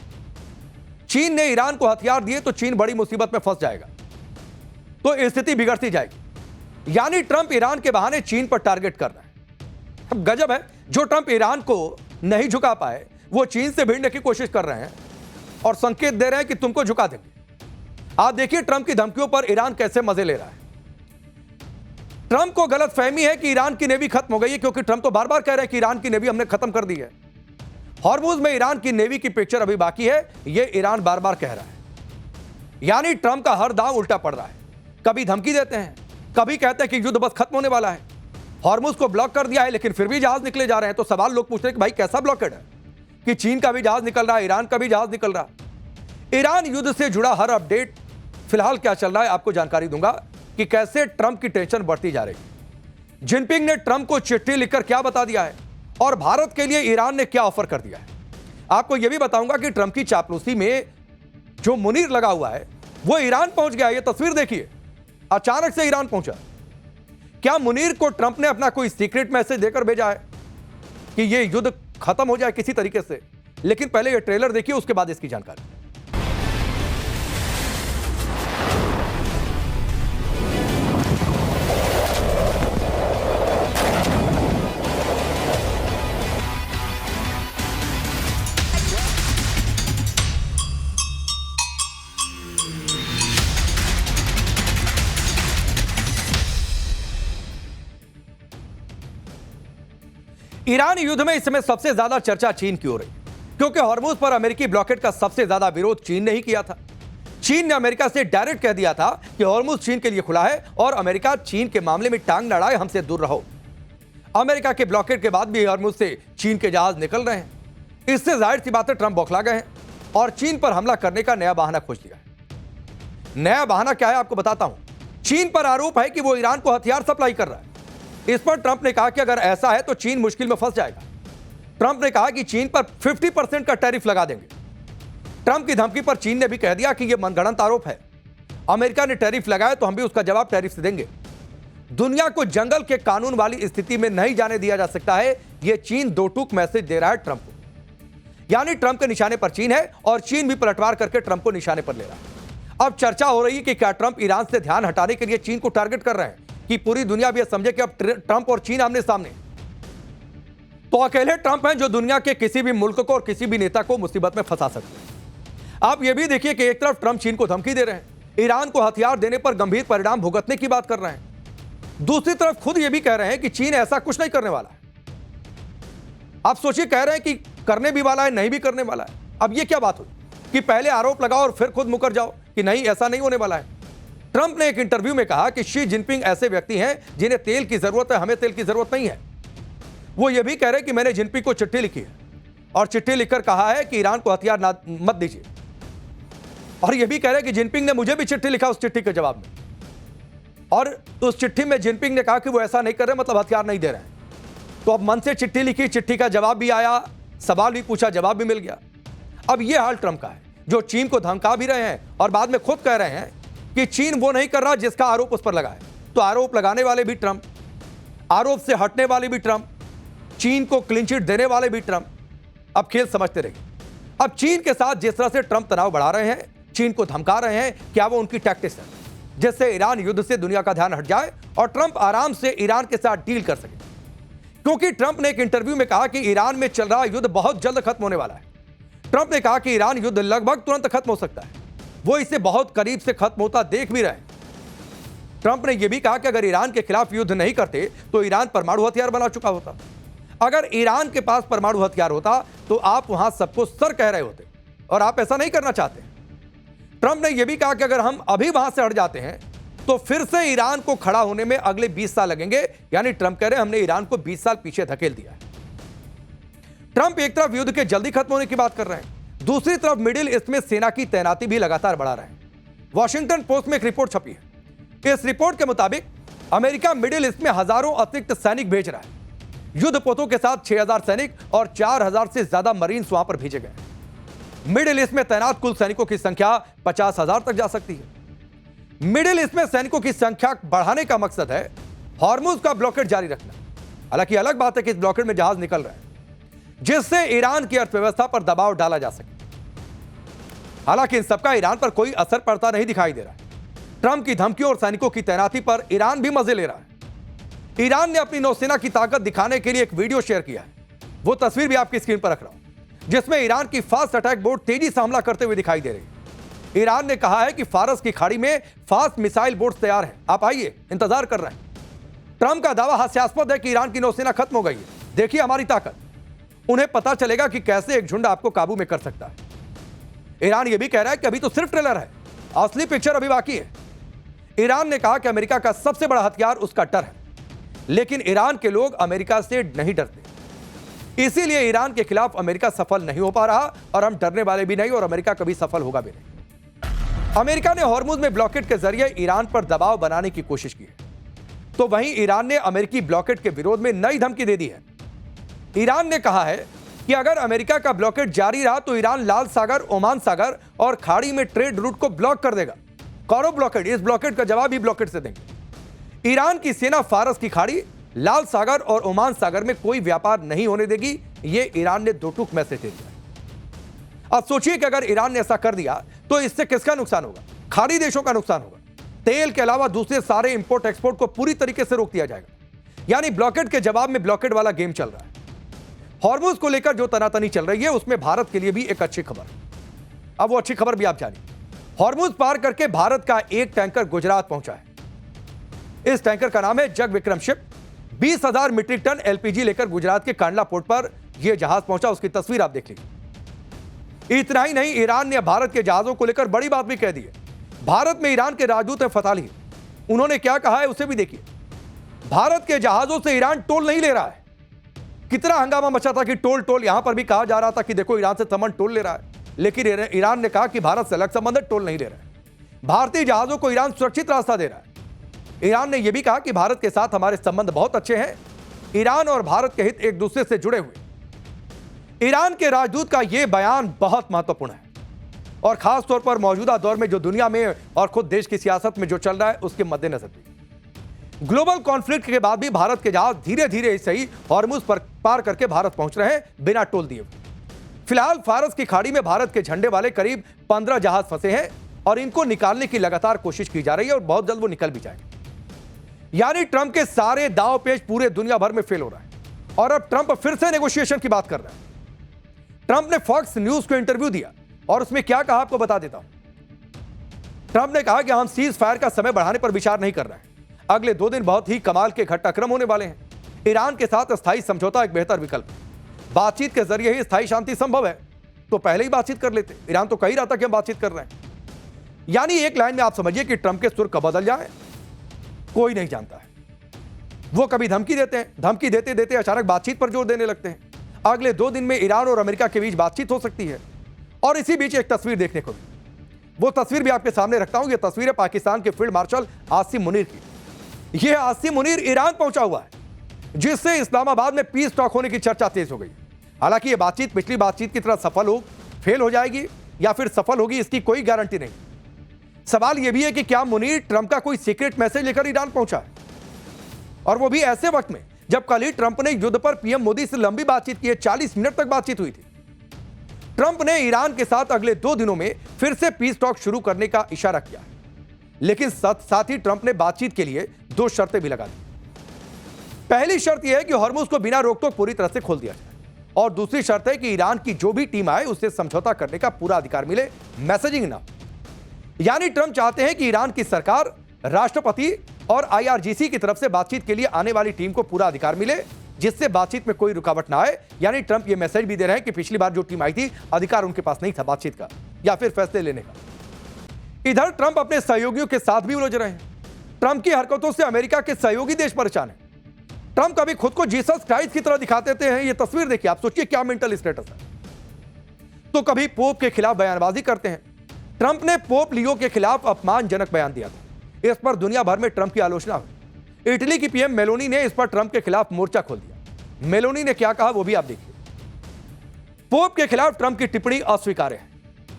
चीन ने ईरान को हथियार दिए तो चीन बड़ी मुसीबत में फंस जाएगा, तो स्थिति बिगड़ती जाएगी। यानी ट्रंप ईरान के बहाने चीन पर टारगेट कर रहा है। अब गजब है, जो ट्रंप ईरान को नहीं झुका पाए वो चीन से भिड़ने की कोशिश कर रहे हैं और संकेत दे रहे हैं कि तुमको झुका देंगे। आप देखिए ट्रंप की धमकियों पर ईरान कैसे मजे ले रहा है। ट्रंप को गलत फहमी है कि ईरान की नेवी खत्म हो गई है, क्योंकि ट्रंप तो बार बार कह रहे हैं कि ईरान की नेवी हमने खत्म कर दी है। हॉर्मुज में ईरान की नेवी की पिक्चर अभी बाकी है, यह ईरान बार बार कह रहा है। यानी ट्रंप का हर दांव उल्टा पड़ रहा है। कभी धमकी देते हैं, कभी कहते हैं कि युद्ध बस खत्म होने वाला है। हॉर्मुज को ब्लॉक कर दिया है, लेकिन फिर भी जहाज निकले जा रहे हैं। तो सवाल लोग पूछ रहे हैं कि भाई कैसा ब्लॉकेड है कि चीन का भी जहाज निकल रहा है, ईरान का भी जहाज निकल रहा है। ईरान युद्ध से जुड़ा हर अपडेट फिलहाल क्या चल रहा है आपको जानकारी दूंगा कि कैसे ट्रंप की टेंशन बढ़ती जा रही है। जिनपिंग ने ट्रंप को चिट्ठी लिखकर क्या बता दिया है और भारत के लिए ईरान ने क्या ऑफर कर दिया है। आपको यह भी बताऊंगा कि ट्रंप की चापलूसी में जो मुनीर लगा हुआ है वो ईरान पहुंच गया। यह तस्वीर देखिए, अचानक से ईरान पहुंचा। क्या मुनीर को ट्रंप ने अपना कोई सीक्रेट मैसेज देकर भेजा है कि यह युद्ध खत्म हो जाए किसी तरीके से? लेकिन पहले यह ट्रेलर देखिए, उसके बाद इसकी जानकारी। ईरान युद्ध में इस समय सबसे ज्यादा चर्चा चीन की हो रही है, क्योंकि हॉर्मुज पर अमेरिकी ब्लॉकेड का सबसे ज्यादा विरोध चीन ने ही किया था। चीन ने अमेरिका से डायरेक्ट कह दिया था कि हॉर्मुज चीन के लिए खुला है और अमेरिका चीन के मामले में टांग न अड़ाए, हमसे दूर रहो। अमेरिका के ब्लॉकेड के बाद भी हॉर्मुज से चीन के जहाज निकल रहे हैं। इससे जाहिर सी बात है ट्रंप बौखला गए हैं और चीन पर हमला करने का नया बहाना खोज लिया है। नया बहाना क्या है आपको बताता हूं। चीन पर आरोप है कि वो ईरान को हथियार सप्लाई कर रहा है। इस पर ट्रंप ने कहा कि अगर ऐसा है तो चीन मुश्किल में फंस जाएगा। ट्रंप ने कहा कि चीन पर 50% का टैरिफ लगा देंगे। ट्रंप की धमकी पर चीन ने भी कह दिया कि यह मनगढ़ंत आरोप है। अमेरिका ने टैरिफ लगाया तो हम भी उसका जवाब टैरिफ से देंगे। दुनिया को जंगल के कानून वाली स्थिति में नहीं जाने दिया जा सकता है, यह चीन दो टूक मैसेज दे रहा है ट्रंप को। यानी ट्रंप के निशाने पर चीन है और चीन भी पलटवार करके ट्रंप को निशाने पर ले रहा है। अब चर्चा हो रही है कि क्या ट्रंप ईरान से ध्यान हटाने के लिए चीन को टारगेट कर रहे हैं कि पूरी दुनिया भी समझे कि अब ट्रंप और चीन आमने सामने। तो अकेले ट्रंप हैं जो दुनिया के किसी भी मुल्क को और किसी भी नेता को मुसीबत में फंसा सकते हैं। आप यह भी देखिए कि एक तरफ ट्रंप चीन को धमकी दे रहे हैं, ईरान को हथियार देने पर गंभीर परिणाम भुगतने की बात कर रहे हैं। दूसरी तरफ खुद यह भी कह रहे हैं कि चीन ऐसा कुछ नहीं करने वाला है। आप सोचिए, कह रहे हैं कि करने भी वाला है, नहीं भी करने वाला है। अब यह क्या बात हुई कि पहले आरोप लगाओ और फिर खुद मुकर जाओ कि नहीं ऐसा नहीं होने वाला है। ट्रंप ने एक इंटरव्यू में कहा कि शी जिनपिंग ऐसे व्यक्ति हैं जिन्हें तेल की जरूरत है, हमें तेल की जरूरत नहीं है। वो ये भी कह रहे हैं कि मैंने जिनपिंग को चिट्ठी लिखी है और चिट्ठी लिखकर कहा है कि ईरान को हथियार मत दीजिए। और ये भी कह रहे हैं कि जिनपिंग ने मुझे भी चिट्ठी लिखा उस चिट्ठी के जवाब में, और उस चिट्ठी में जिनपिंग ने कहा कि वो ऐसा नहीं कर रहे, मतलब हथियार नहीं दे रहे हैं। तो अब मन से चिट्ठी लिखी, चिट्ठी का जवाब भी आया, सवाल भी पूछा, जवाब भी मिल गया। अब यह हाल ट्रंप का है, जो चीन को धमका भी रहे हैं और बाद में खुद कह रहे हैं कि चीन वो नहीं कर रहा जिसका आरोप उस पर लगा है। तो आरोप लगाने वाले भी ट्रंप, आरोप से हटने वाले भी ट्रंप, चीन को क्लीन चिट देने वाले भी ट्रंप। अब खेल समझते रहिए। अब चीन के साथ जिस तरह से ट्रंप तनाव बढ़ा रहे हैं, चीन को धमका रहे हैं, क्या वो उनकी टैक्टिक्स है जिससे ईरान युद्ध से दुनिया का ध्यान हट जाए और ट्रंप आराम से ईरान के साथ डील कर सके? क्योंकि ट्रंप ने एक इंटरव्यू में कहा कि ईरान में चल रहा युद्ध बहुत जल्द खत्म होने वाला है। ट्रंप ने कहा कि ईरान युद्ध लगभग तुरंत खत्म हो सकता है, वो इसे बहुत करीब से खत्म होता देख भी रहे हैं। ट्रंप ने यह भी कहा कि अगर ईरान के खिलाफ युद्ध नहीं करते तो ईरान परमाणु हथियार बना चुका होता। अगर ईरान के पास परमाणु हथियार होता तो आप वहां सबको सर कह रहे होते, और आप ऐसा नहीं करना चाहते। ट्रंप ने यह भी कहा कि अगर हम अभी वहां से हट जाते हैं तो फिर से ईरान को खड़ा होने में अगले 20 साल लगेंगे। यानी ट्रंप कह रहे हैं हमने ईरान को 20 साल पीछे धकेल दिया है। ट्रंप एक तरफ युद्ध के जल्दी खत्म होने की बात कर रहे हैं, दूसरी तरफ मिडिल ईस्ट में सेना की तैनाती भी लगातार बढ़ा रहे हैं। वॉशिंगटन पोस्ट में एक रिपोर्ट छपी है। इस रिपोर्ट के मुताबिक अमेरिका मिडिल ईस्ट में हजारों अतिरिक्त सैनिक भेज रहा है। युद्धपोतों के साथ 6000 सैनिक और 4000 से ज्यादा मरीन्स वहां पर भेजे गए। मिडिल ईस्ट में तैनात कुल सैनिकों की संख्या 50,000 तक जा सकती है। मिडिल ईस्ट में सैनिकों की संख्या बढ़ाने का मकसद है हॉर्मुज का ब्लॉकेड जारी रखना। हालांकि अलग बात है कि इस ब्लॉकेड में जहाज निकल रहे हैं जिससे ईरान की अर्थव्यवस्था पर दबाव डाला जा सके। हालांकि इन सबका ईरान पर कोई असर पड़ता नहीं दिखाई दे रहा है। ट्रंप की धमकियों और सैनिकों की तैनाती पर ईरान भी मजे ले रहा है। ईरान ने अपनी नौसेना की ताकत दिखाने के लिए एक वीडियो शेयर किया है। वो तस्वीर भी आपकी स्क्रीन पर रख रहा हूं, जिसमें ईरान की फास्ट अटैक बोट तेजी से हमला करते हुए दिखाई दे रही है। ईरान ने कहा है कि फारस की खाड़ी में फास्ट मिसाइल बोट तैयार है, आप आइए, इंतजार कर रहे हैं। ट्रंप का दावा हास्यास्पद है कि ईरान की नौसेना खत्म हो गई है, देखिए हमारी ताकत। उन्हें पता चलेगा कि कैसे एक झुंड आपको काबू में कर सकता है। ईरान यह भी कह रहा है कि अभी तो सिर्फ ट्रेलर है, असली पिक्चर अभी बाकी है। ईरान ने कहा कि अमेरिका का सबसे बड़ा हथियार उसका डर है, लेकिन ईरान के लोग अमेरिका से नहीं डरते। इसीलिए ईरान के खिलाफ अमेरिका सफल नहीं हो पा रहा और हम डरने वाले भी नहीं और अमेरिका कभी सफल होगा भी नहीं। अमेरिका ने हॉर्मुज में ब्लॉकेड के जरिए ईरान पर दबाव बनाने की कोशिश की है, तो वहीं ईरान ने अमेरिकी ब्लॉकेड के विरोध में नई धमकी दे दी है। ईरान ने कहा है कि अगर अमेरिका का ब्लॉकेड जारी रहा तो ईरान लाल सागर, ओमान सागर और खाड़ी में ट्रेड रूट को ब्लॉक कर देगा। कौनो ब्लॉकेड, इस ब्लॉकेड का जवाब ही ब्लॉकेड से देंगे। ईरान की सेना फारस की खाड़ी, लाल सागर और ओमान सागर में कोई व्यापार नहीं होने देगी, ये ईरान ने दो टूक मैसेज दे दिया। अब सोचिए कि अगर ईरान ने ऐसा कर दिया तो इससे किसका नुकसान होगा? खाड़ी देशों का नुकसान होगा। तेल के अलावा दूसरे सारे इंपोर्ट एक्सपोर्ट को पूरी तरीके से रोक दिया जाएगा। यानी ब्लॉकेड के जवाब में ब्लॉकेड वाला गेम चल रहा है। हॉर्मुज को लेकर जो तनातनी चल रही है उसमें भारत के लिए भी एक अच्छी खबर। अब वो अच्छी खबर भी आप जानिए। हॉर्मुज पार करके भारत का एक टैंकर गुजरात पहुंचा है। इस टैंकर का नाम है Jag Vikram ship. 20,000 metric ton LPG लेकर गुजरात के कांडला पोर्ट पर यह जहाज पहुंचा, उसकी तस्वीर आप देख लीजिए। इतना ही नहीं, ईरान ने भारत के जहाजों को लेकर बड़ी बात भी कह दी है। भारत में ईरान के राजदूत हैं फताली, उन्होंने क्या कहा है उसे भी देखिए। भारत के जहाजों से ईरान टोल नहीं ले रहा है। कितना हंगामा मचा था कि टोल टोल, यहां पर भी कहा जा रहा था कि देखो ईरान से संबंध टोल ले रहा है, लेकिन ईरान ने कहा कि भारत से अलग संबंध है, टोल नहीं ले रहा है। भारतीय जहाजों को ईरान सुरक्षित रास्ता दे रहा है। ईरान ने यह भी कहा कि भारत के साथ हमारे संबंध बहुत अच्छे हैं, ईरान और भारत के हित एक दूसरे से जुड़े हुए। ईरान के राजदूत का यह बयान बहुत महत्वपूर्ण है और खासतौर पर मौजूदा दौर में जो दुनिया में और खुद देश की सियासत में जो चल रहा है उसके मद्देनजर भी। ग्लोबल कॉन्फ्लिक्ट के बाद भी भारत के जहाज धीरे धीरे सही हॉर्मुज पर पार करके भारत पहुंच रहे हैं बिना टोल दिए। फिलहाल फारस की खाड़ी में भारत के झंडे वाले करीब 15 जहाज फंसे हैं और इनको निकालने की लगातार कोशिश की जा रही है और बहुत जल्द वो निकल भी जाएंगे। यानी ट्रंप के सारे दांव पेच पूरे दुनिया भर में फेल हो रहा है और अब ट्रंप फिर से नेगोशिएशन की बात कर रहा है। ट्रंप ने फॉक्स न्यूज को इंटरव्यू दिया और उसमें क्या कहा आपको बता देता हूं। ट्रंप ने कहा कि हम सीज फायर का समय बढ़ाने पर विचार नहीं कर रहे हैं। अगले 2 दिन बहुत ही कमाल के घटनाक्रम होने वाले हैं। ईरान के साथ स्थायी समझौता एक बेहतर विकल्प है। बातचीत के जरिए ही स्थायी शांति संभव है, तो पहले ही बातचीत कर लेते। ईरान तो कह रहा था कि हम बातचीत कर रहे हैं। यानी एक लाइन में आप समझिए कि ट्रंप के सुर कब बदल जाए कोई नहीं जानता है। वो कभी धमकी देते हैं, धमकी देते देते अचानक बातचीत पर जोर देने लगते हैं। अगले 2 दिन में ईरान और अमेरिका के बीच बातचीत हो सकती है। और इसी बीच एक तस्वीर देखने को मिली। वो तस्वीर भी आपके सामने रखता हूं। यह तस्वीर है पाकिस्तान के फील्ड मार्शल आसिम मुनीर की। यह आसिम मुनीर ईरान पहुंचा हुआ है, जिससे इस्लामाबाद में पीस टॉक होने की चर्चा तेज हो गई। हालांकि ये बातचीत पिछली बातचीत की तरह फेल हो जाएगी या फिर सफल होगी, इसकी कोई गारंटी नहीं। सवाल यह भी है कि क्या मुनीर ट्रंप का कोई सीक्रेट मैसेज लेकर ईरान पहुंचा है, और वो भी ऐसे वक्त में जब कल ही ट्रंप ने युद्ध पर पीएम मोदी से लंबी बातचीत की है। 40 मिनट तक बातचीत हुई थी। ट्रंप ने ईरान के साथ अगले 2 दिनों में फिर से पीस टॉक शुरू करने का इशारा किया, लेकिन साथ ही ट्रंप ने बातचीत के लिए 2 शर्तें भी लगा दी। पहली शर्त यह है कि हॉर्मुज को बिना रोक-टोक पूरी तरह से खोल दिया जाए, और दूसरी शर्त है कि ईरान की जो भी टीम आए उससे समझौता करने का पूरा अधिकार मिले, मैसेजिंग ना। यानी ट्रंप चाहते हैं कि ईरान की सरकार, राष्ट्रपति और IRGC की तरफ से बातचीत के लिए आने वाली टीम को पूरा अधिकार मिले, जिससे बातचीत में कोई रुकावट ना आए। यानी ट्रंप ये मैसेज भी दे रहे हैं कि पिछली बार जो टीम आई थी, अधिकार उनके पास नहीं था बातचीत का या फिर फैसले लेने का। इधर ट्रंप अपने सहयोगियों के साथ भी उलझ रहे हैं। ट्रंप की हरकतों से अमेरिका के सहयोगी देश परेशान है। ट्रंप कभी खुद को जीसस क्राइस्ट की तरह दिखाते हैं। ये तस्वीर देखिए, आप सोचिए क्या मेंटल स्टेटस है। तो कभी पोप के खिलाफ बयानबाजी करते हैं। ट्रंप ने पोप लियो के खिलाफ अपमानजनक बयान दिया था। इस पर दुनिया भर में ट्रंप की आलोचना हुई। इटली की पीएम मेलोनी ने इस पर ट्रंप के खिलाफ मोर्चा खोल दिया। मेलोनी ने क्या कहा वो भी आप देखिए। पोप के खिलाफ ट्रंप की टिप्पणी अस्वीकार्य है।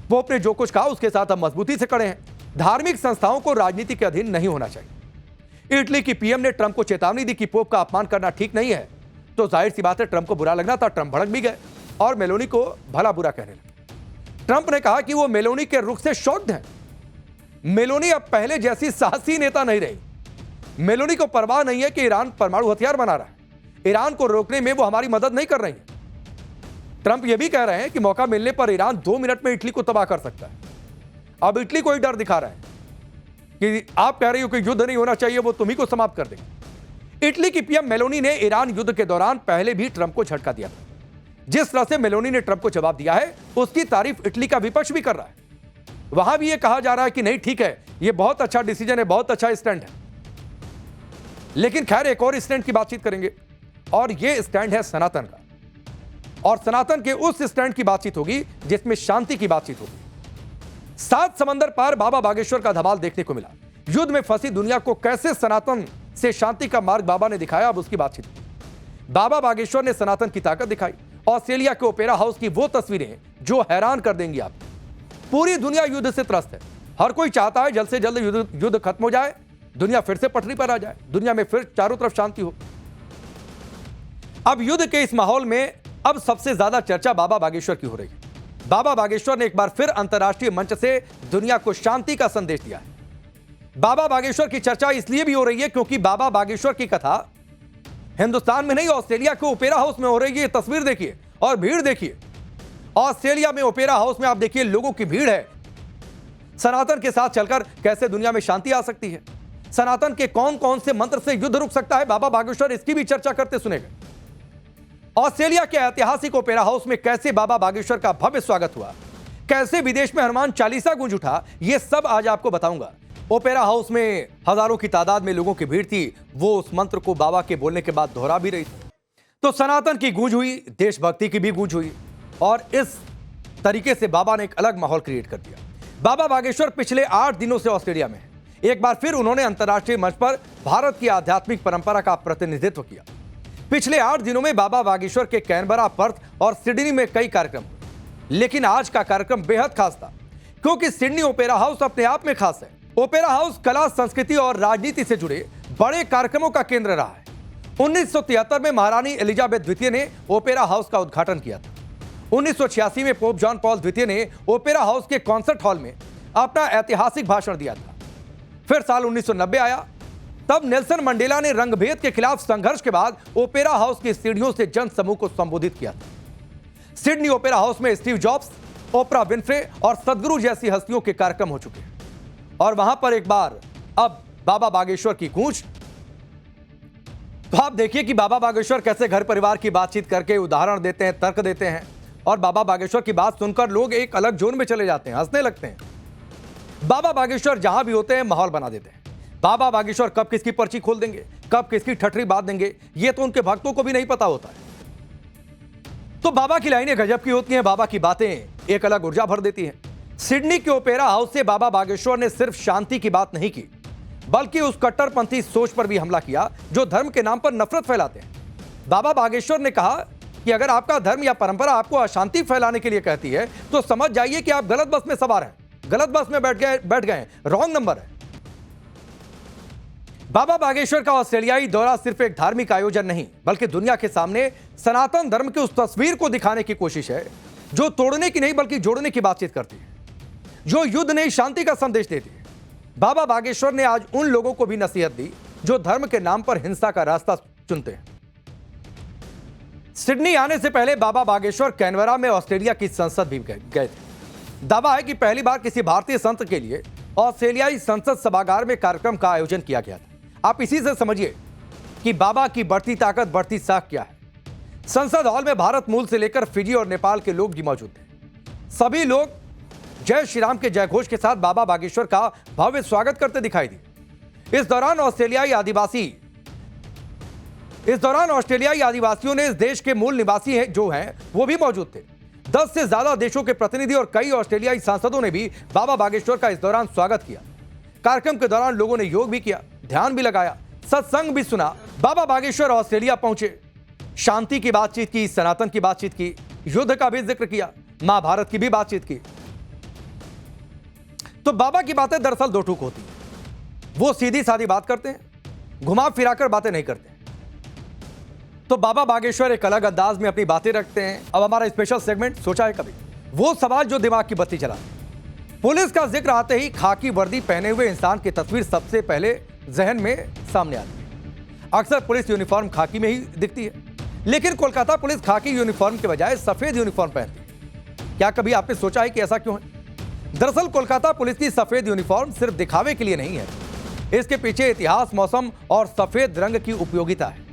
पोप ने जो कुछ कहा उसके साथ हम मजबूती से खड़े हैं। धार्मिक संस्थाओं को राजनीति के अधीन नहीं होना चाहिए। इटली की पीएम ने ट्रंप को चेतावनी दी कि पोप का अपमान करना ठीक नहीं है। तो जाहिर सी बात है ट्रंप को बुरा लगना था। ट्रंप भड़क भी गए और मेलोनी को भला बुरा कहने लगे। ट्रंप ने कहा कि वो मेलोनी के रुख से शॉक्ड हैं। मेलोनी अब पहले जैसी साहसी नेता नहीं रही। मेलोनी को परवाह नहीं है कि ईरान परमाणु हथियार बना रहा है। ईरान को रोकने में वो हमारी मदद नहीं कर रही है। ट्रंप ये भी कह रहे हैं कि मौका मिलने पर ईरान 2 मिनट में इटली को तबाह कर सकता है। अब इटली को ही डर दिखा रहा है कि आप कह रही हो कि युद्ध नहीं होना चाहिए, वो तुम्ही को समाप्त कर देंगे। इटली की पीएम मेलोनी ने ईरान युद्ध के दौरान पहले भी ट्रंप को झटका दिया था। जिस तरह से मेलोनी ने ट्रंप को जवाब दिया है उसकी तारीफ इटली का विपक्ष भी कर रहा है। वहां भी यह कहा जा रहा है कि नहीं ठीक है, यह बहुत अच्छा डिसीजन है, बहुत अच्छा स्टैंड है। लेकिन खैर एक और स्टैंड की बातचीत करेंगे और यह स्टैंड है सनातन का। और सनातन के उस स्टैंड की बातचीत होगी जिसमें शांति की बातचीत होगी। 7 समंदर पार बाबा बागेश्वर का धमाल देखने को मिला। युद्ध में फंसी दुनिया को कैसे सनातन से शांति का मार्ग बाबा ने दिखाया, अब उसकी बातचीत। बाबा बागेश्वर ने सनातन की ताकत दिखाई। ऑस्ट्रेलिया के ओपेरा हाउस की वो तस्वीरें जो हैरान कर देंगी आप। पूरी दुनिया युद्ध से त्रस्त है। हर कोई चाहता है जल्द से जल्द युद्ध खत्म हो जाए, दुनिया फिर से पटरी पर आ जाए, दुनिया में फिर चारों तरफ शांति हो। अब युद्ध के इस माहौल में अब सबसे ज्यादा चर्चा बाबा बागेश्वर की हो रही है। बाबा बागेश्वर ने एक बार फिर अंतर्राष्ट्रीय मंच से दुनिया को शांति का संदेश दिया है। बाबा बागेश्वर की चर्चा इसलिए भी हो रही है क्योंकि बाबा बागेश्वर की कथा हिंदुस्तान में नहीं, ऑस्ट्रेलिया के ओपेरा हाउस में हो रही है। ये तस्वीर देखिए और भीड़ देखिए। ऑस्ट्रेलिया में ओपेरा हाउस में आप देखिए लोगों की भीड़ है। सनातन के साथ चलकर कैसे दुनिया में शांति आ सकती है, सनातन के कौन कौन से मंत्र से युद्ध रुक सकता है, बाबा बागेश्वर इसकी भी चर्चा करते सुने गए। ऑस्ट्रेलिया के ऐतिहासिक ओपेरा हाउस में कैसे बाबा बागेश्वर का भव्य स्वागत हुआ, कैसे विदेश में हनुमान चालीसा गूंज उठा, यह सब आज आपको बताऊंगा। ओपेरा हाउस में हजारों की तादाद में लोगों की भीड़ थी। वो उस मंत्र को बाबा के बोलने के बाद दोहरा भी रही थी। तो सनातन की गूंज हुई, देशभक्ति की भी गूंज हुई और इस तरीके से बाबा ने एक अलग माहौल क्रिएट कर दिया। बाबा बागेश्वर पिछले 8 दिनों से ऑस्ट्रेलिया में है। एक बार फिर उन्होंने अंतर्राष्ट्रीय मंच पर भारत की आध्यात्मिक परंपरा का प्रतिनिधित्व किया। पिछले 8 दिनों में बाबा बागेश्वर के कैनबरा, पर्थ और सिडनी में कई कार्यक्रम हुए, लेकिन आज का कार्यक्रम बेहद खास था क्योंकि सिडनी ओपेरा हाउस अपने आप में खास है। ओपेरा हाउस कला, संस्कृति और राजनीति से जुड़े बड़े कार्यक्रमों का केंद्र रहा है। 1973 में महारानी एलिजाबेथ द्वितीय ने ओपेरा हाउस का उद्घाटन किया था। 1986 में पोप जॉन पॉल द्वितीय ने ओपेरा हाउस के कॉन्सर्ट हॉल में अपना ऐतिहासिक भाषण दिया था। फिर साल 1990 आया, तब नेल्सन मंडेला ने रंगभेद के खिलाफ संघर्ष के बाद ओपेरा हाउस की सीढ़ियों से जन समूह को संबोधित किया था। सिडनी ओपेरा हाउस में स्टीव जॉब्स, ओपरा विन्फ्रे और सदगुरु जैसी हस्तियों के कार्यक्रम हो चुके हैं और वहां पर एक बार अब बाबा बागेश्वर की गूंज। तो आप देखिए कि बाबा बागेश्वर कैसे घर परिवार की बातचीत करके उदाहरण देते हैं, तर्क देते हैं और बाबा बागेश्वर की बात सुनकर लोग एक अलग जोन में चले जाते हैं, हंसने लगते हैं। बाबा बागेश्वर जहां भी होते हैं माहौल बना देते हैं। बाबा बागेश्वर कब किसकी पर्ची खोल देंगे, कब किसकी ठठरी बांध देंगे, ये तो उनके भक्तों को भी नहीं पता होता है। तो बाबा की लाइनें गजब की होती हैं, बाबा की बातें एक अलग ऊर्जा भर देती हैं। सिडनी के ओपेरा हाउस से बाबा बागेश्वर ने सिर्फ शांति की बात नहीं की, बल्कि उस कट्टरपंथी सोच पर भी हमला किया जो धर्म के नाम पर नफरत फैलाते हैं। बाबा बागेश्वर ने कहा कि अगर आपका धर्म या परंपरा आपको अशांति फैलाने के लिए कहती है तो समझ जाइए कि आप गलत बस में सवार हैं, गलत बस में बैठ गए, रॉन्ग नंबर है। बाबा बागेश्वर का ऑस्ट्रेलियाई दौरा सिर्फ एक धार्मिक आयोजन नहीं, बल्कि दुनिया के सामने सनातन धर्म की उस तस्वीर को दिखाने की कोशिश है जो तोड़ने की नहीं बल्कि जोड़ने की बातचीत करती है, जो युद्ध नहीं शांति का संदेश देती है। बाबा बागेश्वर ने आज उन लोगों को भी नसीहत दी जो धर्म के नाम पर हिंसा का रास्ता चुनते हैं। सिडनी आने से पहले बाबा बागेश्वर कैनबरा में ऑस्ट्रेलिया की संसद भी गए थे। दावा है कि पहली बार किसी भारतीय संत के लिए ऑस्ट्रेलियाई संसद सभागार में कार्यक्रम का आयोजन किया गया था। आप इसी से समझिए कि बाबा की बढ़ती ताकत, बढ़ती साख क्या है। संसद हॉल में भारत मूल से लेकर फिजी और नेपाल के लोग भी मौजूद थे। सभी लोग जय श्री राम के जयघोष के साथ बाबा बागेश्वर का भव्य स्वागत करते दिखाई दिए। इस दौरान ऑस्ट्रेलियाई आदिवासियों ने इस देश के मूल निवासी हैं जो हैं वो भी मौजूद थे। 10 से ज्यादा देशों के प्रतिनिधि और कई ऑस्ट्रेलियाई सांसदों ने भी बाबा बागेश्वर का इस दौरान स्वागत किया। कार्यक्रम के दौरान लोगों ने योग भी किया, ध्यान भी लगाया, सत्संग भी सुना। बाबा बागेश्वर ऑस्ट्रेलिया पहुंचे, शांति की बातचीत की, सनातन की बातचीत की, युद्ध का भी जिक्र किया, महाभारत की भी बातचीत की। तो बाबा की बातें दरअसल दो टूक होती है। वो सीधी सादी बात करते हैं, घुमा फिराकर बातें नहीं करते। तो बाबा बागेश्वर एक अलग अंदाज में अपनी बातें रखते हैं। अब हमारा स्पेशल सेगमेंट सोचा है कभी, वो सवाल जो दिमाग की बत्ती जला। पुलिस का जिक्र आते ही खाकी वर्दी पहने हुए इंसान की तस्वीर सबसे पहले जहन में सामने आती है। अक्सर पुलिस यूनिफॉर्म खाकी में ही दिखती है, लेकिन कोलकाता पुलिस खाकी यूनिफॉर्म के बजाय सफेद यूनिफॉर्म पहनती है। क्या कभी आपने सोचा है कि ऐसा क्यों है? दरअसल कोलकाता पुलिस की सफेद यूनिफॉर्म सिर्फ दिखावे के लिए नहीं है, इसके पीछे इतिहास, मौसम और सफेद रंग की उपयोगिता है।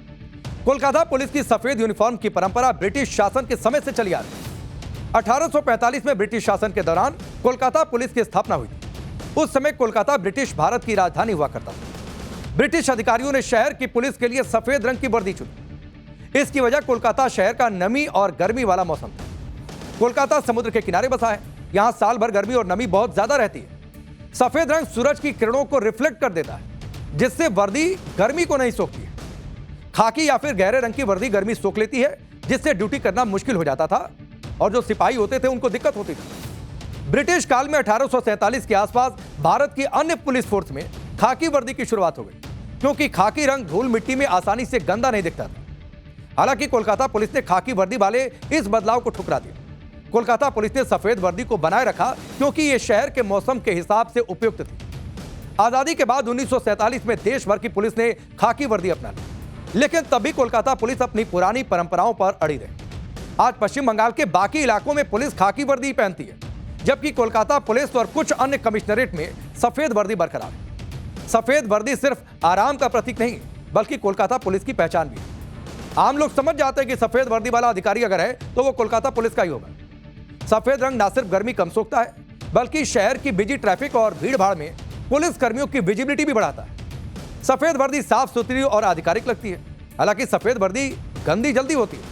कोलकाता पुलिस की सफेद यूनिफॉर्म की परंपरा ब्रिटिश शासन के समय से चली आ रही है। 1845 में ब्रिटिश शासन के दौरान कोलकाता पुलिस की स्थापना हुई थी। उस समय कोलकाता ब्रिटिश भारत की राजधानी हुआ करता था। ब्रिटिश अधिकारियों ने शहर की पुलिस के लिए सफेद रंग की वर्दी चुनी। इसकी वजह कोलकाता शहर का नमी और गर्मी वाला मौसम था। कोलकाता समुद्र के किनारे बसा है, यहां साल भर गर्मी और नमी बहुत ज्यादा रहती है। सफेद रंग सूरज की किरणों को रिफ्लेक्ट कर देता है, जिससे वर्दी गर्मी को नहीं सोखती है। खाकी या फिर गहरे रंग की वर्दी गर्मी सोख लेती है, जिससे ड्यूटी करना मुश्किल हो जाता था और जो सिपाही होते थे उनको दिक्कत होती थी। ब्रिटिश काल में 1847 के आसपास भारत की अन्य पुलिस फोर्स में खाकी वर्दी की शुरुआत हो गई, क्योंकि खाकी रंग धूल मिट्टी में आसानी से गंदा नहीं दिखता था। हालांकि कोलकाता पुलिस ने खाकी वर्दी वाले इस बदलाव को ठुकरा दिया। कोलकाता पुलिस ने सफेद वर्दी को बनाए रखा क्योंकि यह शहर के मौसम के हिसाब से उपयुक्त थी। आजादी के बाद 1947 में देश भर की पुलिस ने खाकी वर्दी अपना ली, लेकिन तभी कोलकाता पुलिस अपनी पुरानी परंपराओं पर अड़ी रही। आज पश्चिम बंगाल के बाकी इलाकों में पुलिस खाकी वर्दी पहनती है, जबकि कोलकाता पुलिस और कुछ अन्य कमिश्नरेट में सफेद वर्दी बरकरार है। सफेद वर्दी सिर्फ आराम का प्रतीक नहीं, बल्कि कोलकाता पुलिस की पहचान भी है। आम लोग समझ जाते हैं कि सफेद वर्दी वाला अधिकारी अगर है तो वो कोलकाता पुलिस का ही होगा। सफेद रंग ना सिर्फ गर्मी कम सोखता है, बल्कि शहर की बिजी ट्रैफिक और भीड़ भाड़ में पुलिस कर्मियों की विजिबिलिटी भी बढ़ाता है। सफेद वर्दी साफ सुथरी और आधिकारिक लगती है। हालांकि सफेद वर्दी गंदी जल्दी होती है,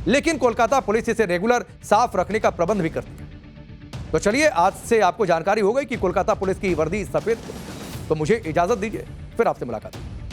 लेकिन कोलकाता पुलिस इसे रेगुलर साफ रखने का प्रबंध भी करती है। तो चलिए, आज से आपको जानकारी हो गई कि कोलकाता पुलिस की वर्दी सफेद। तो मुझे इजाजत दीजिए, फिर आपसे मुलाकात।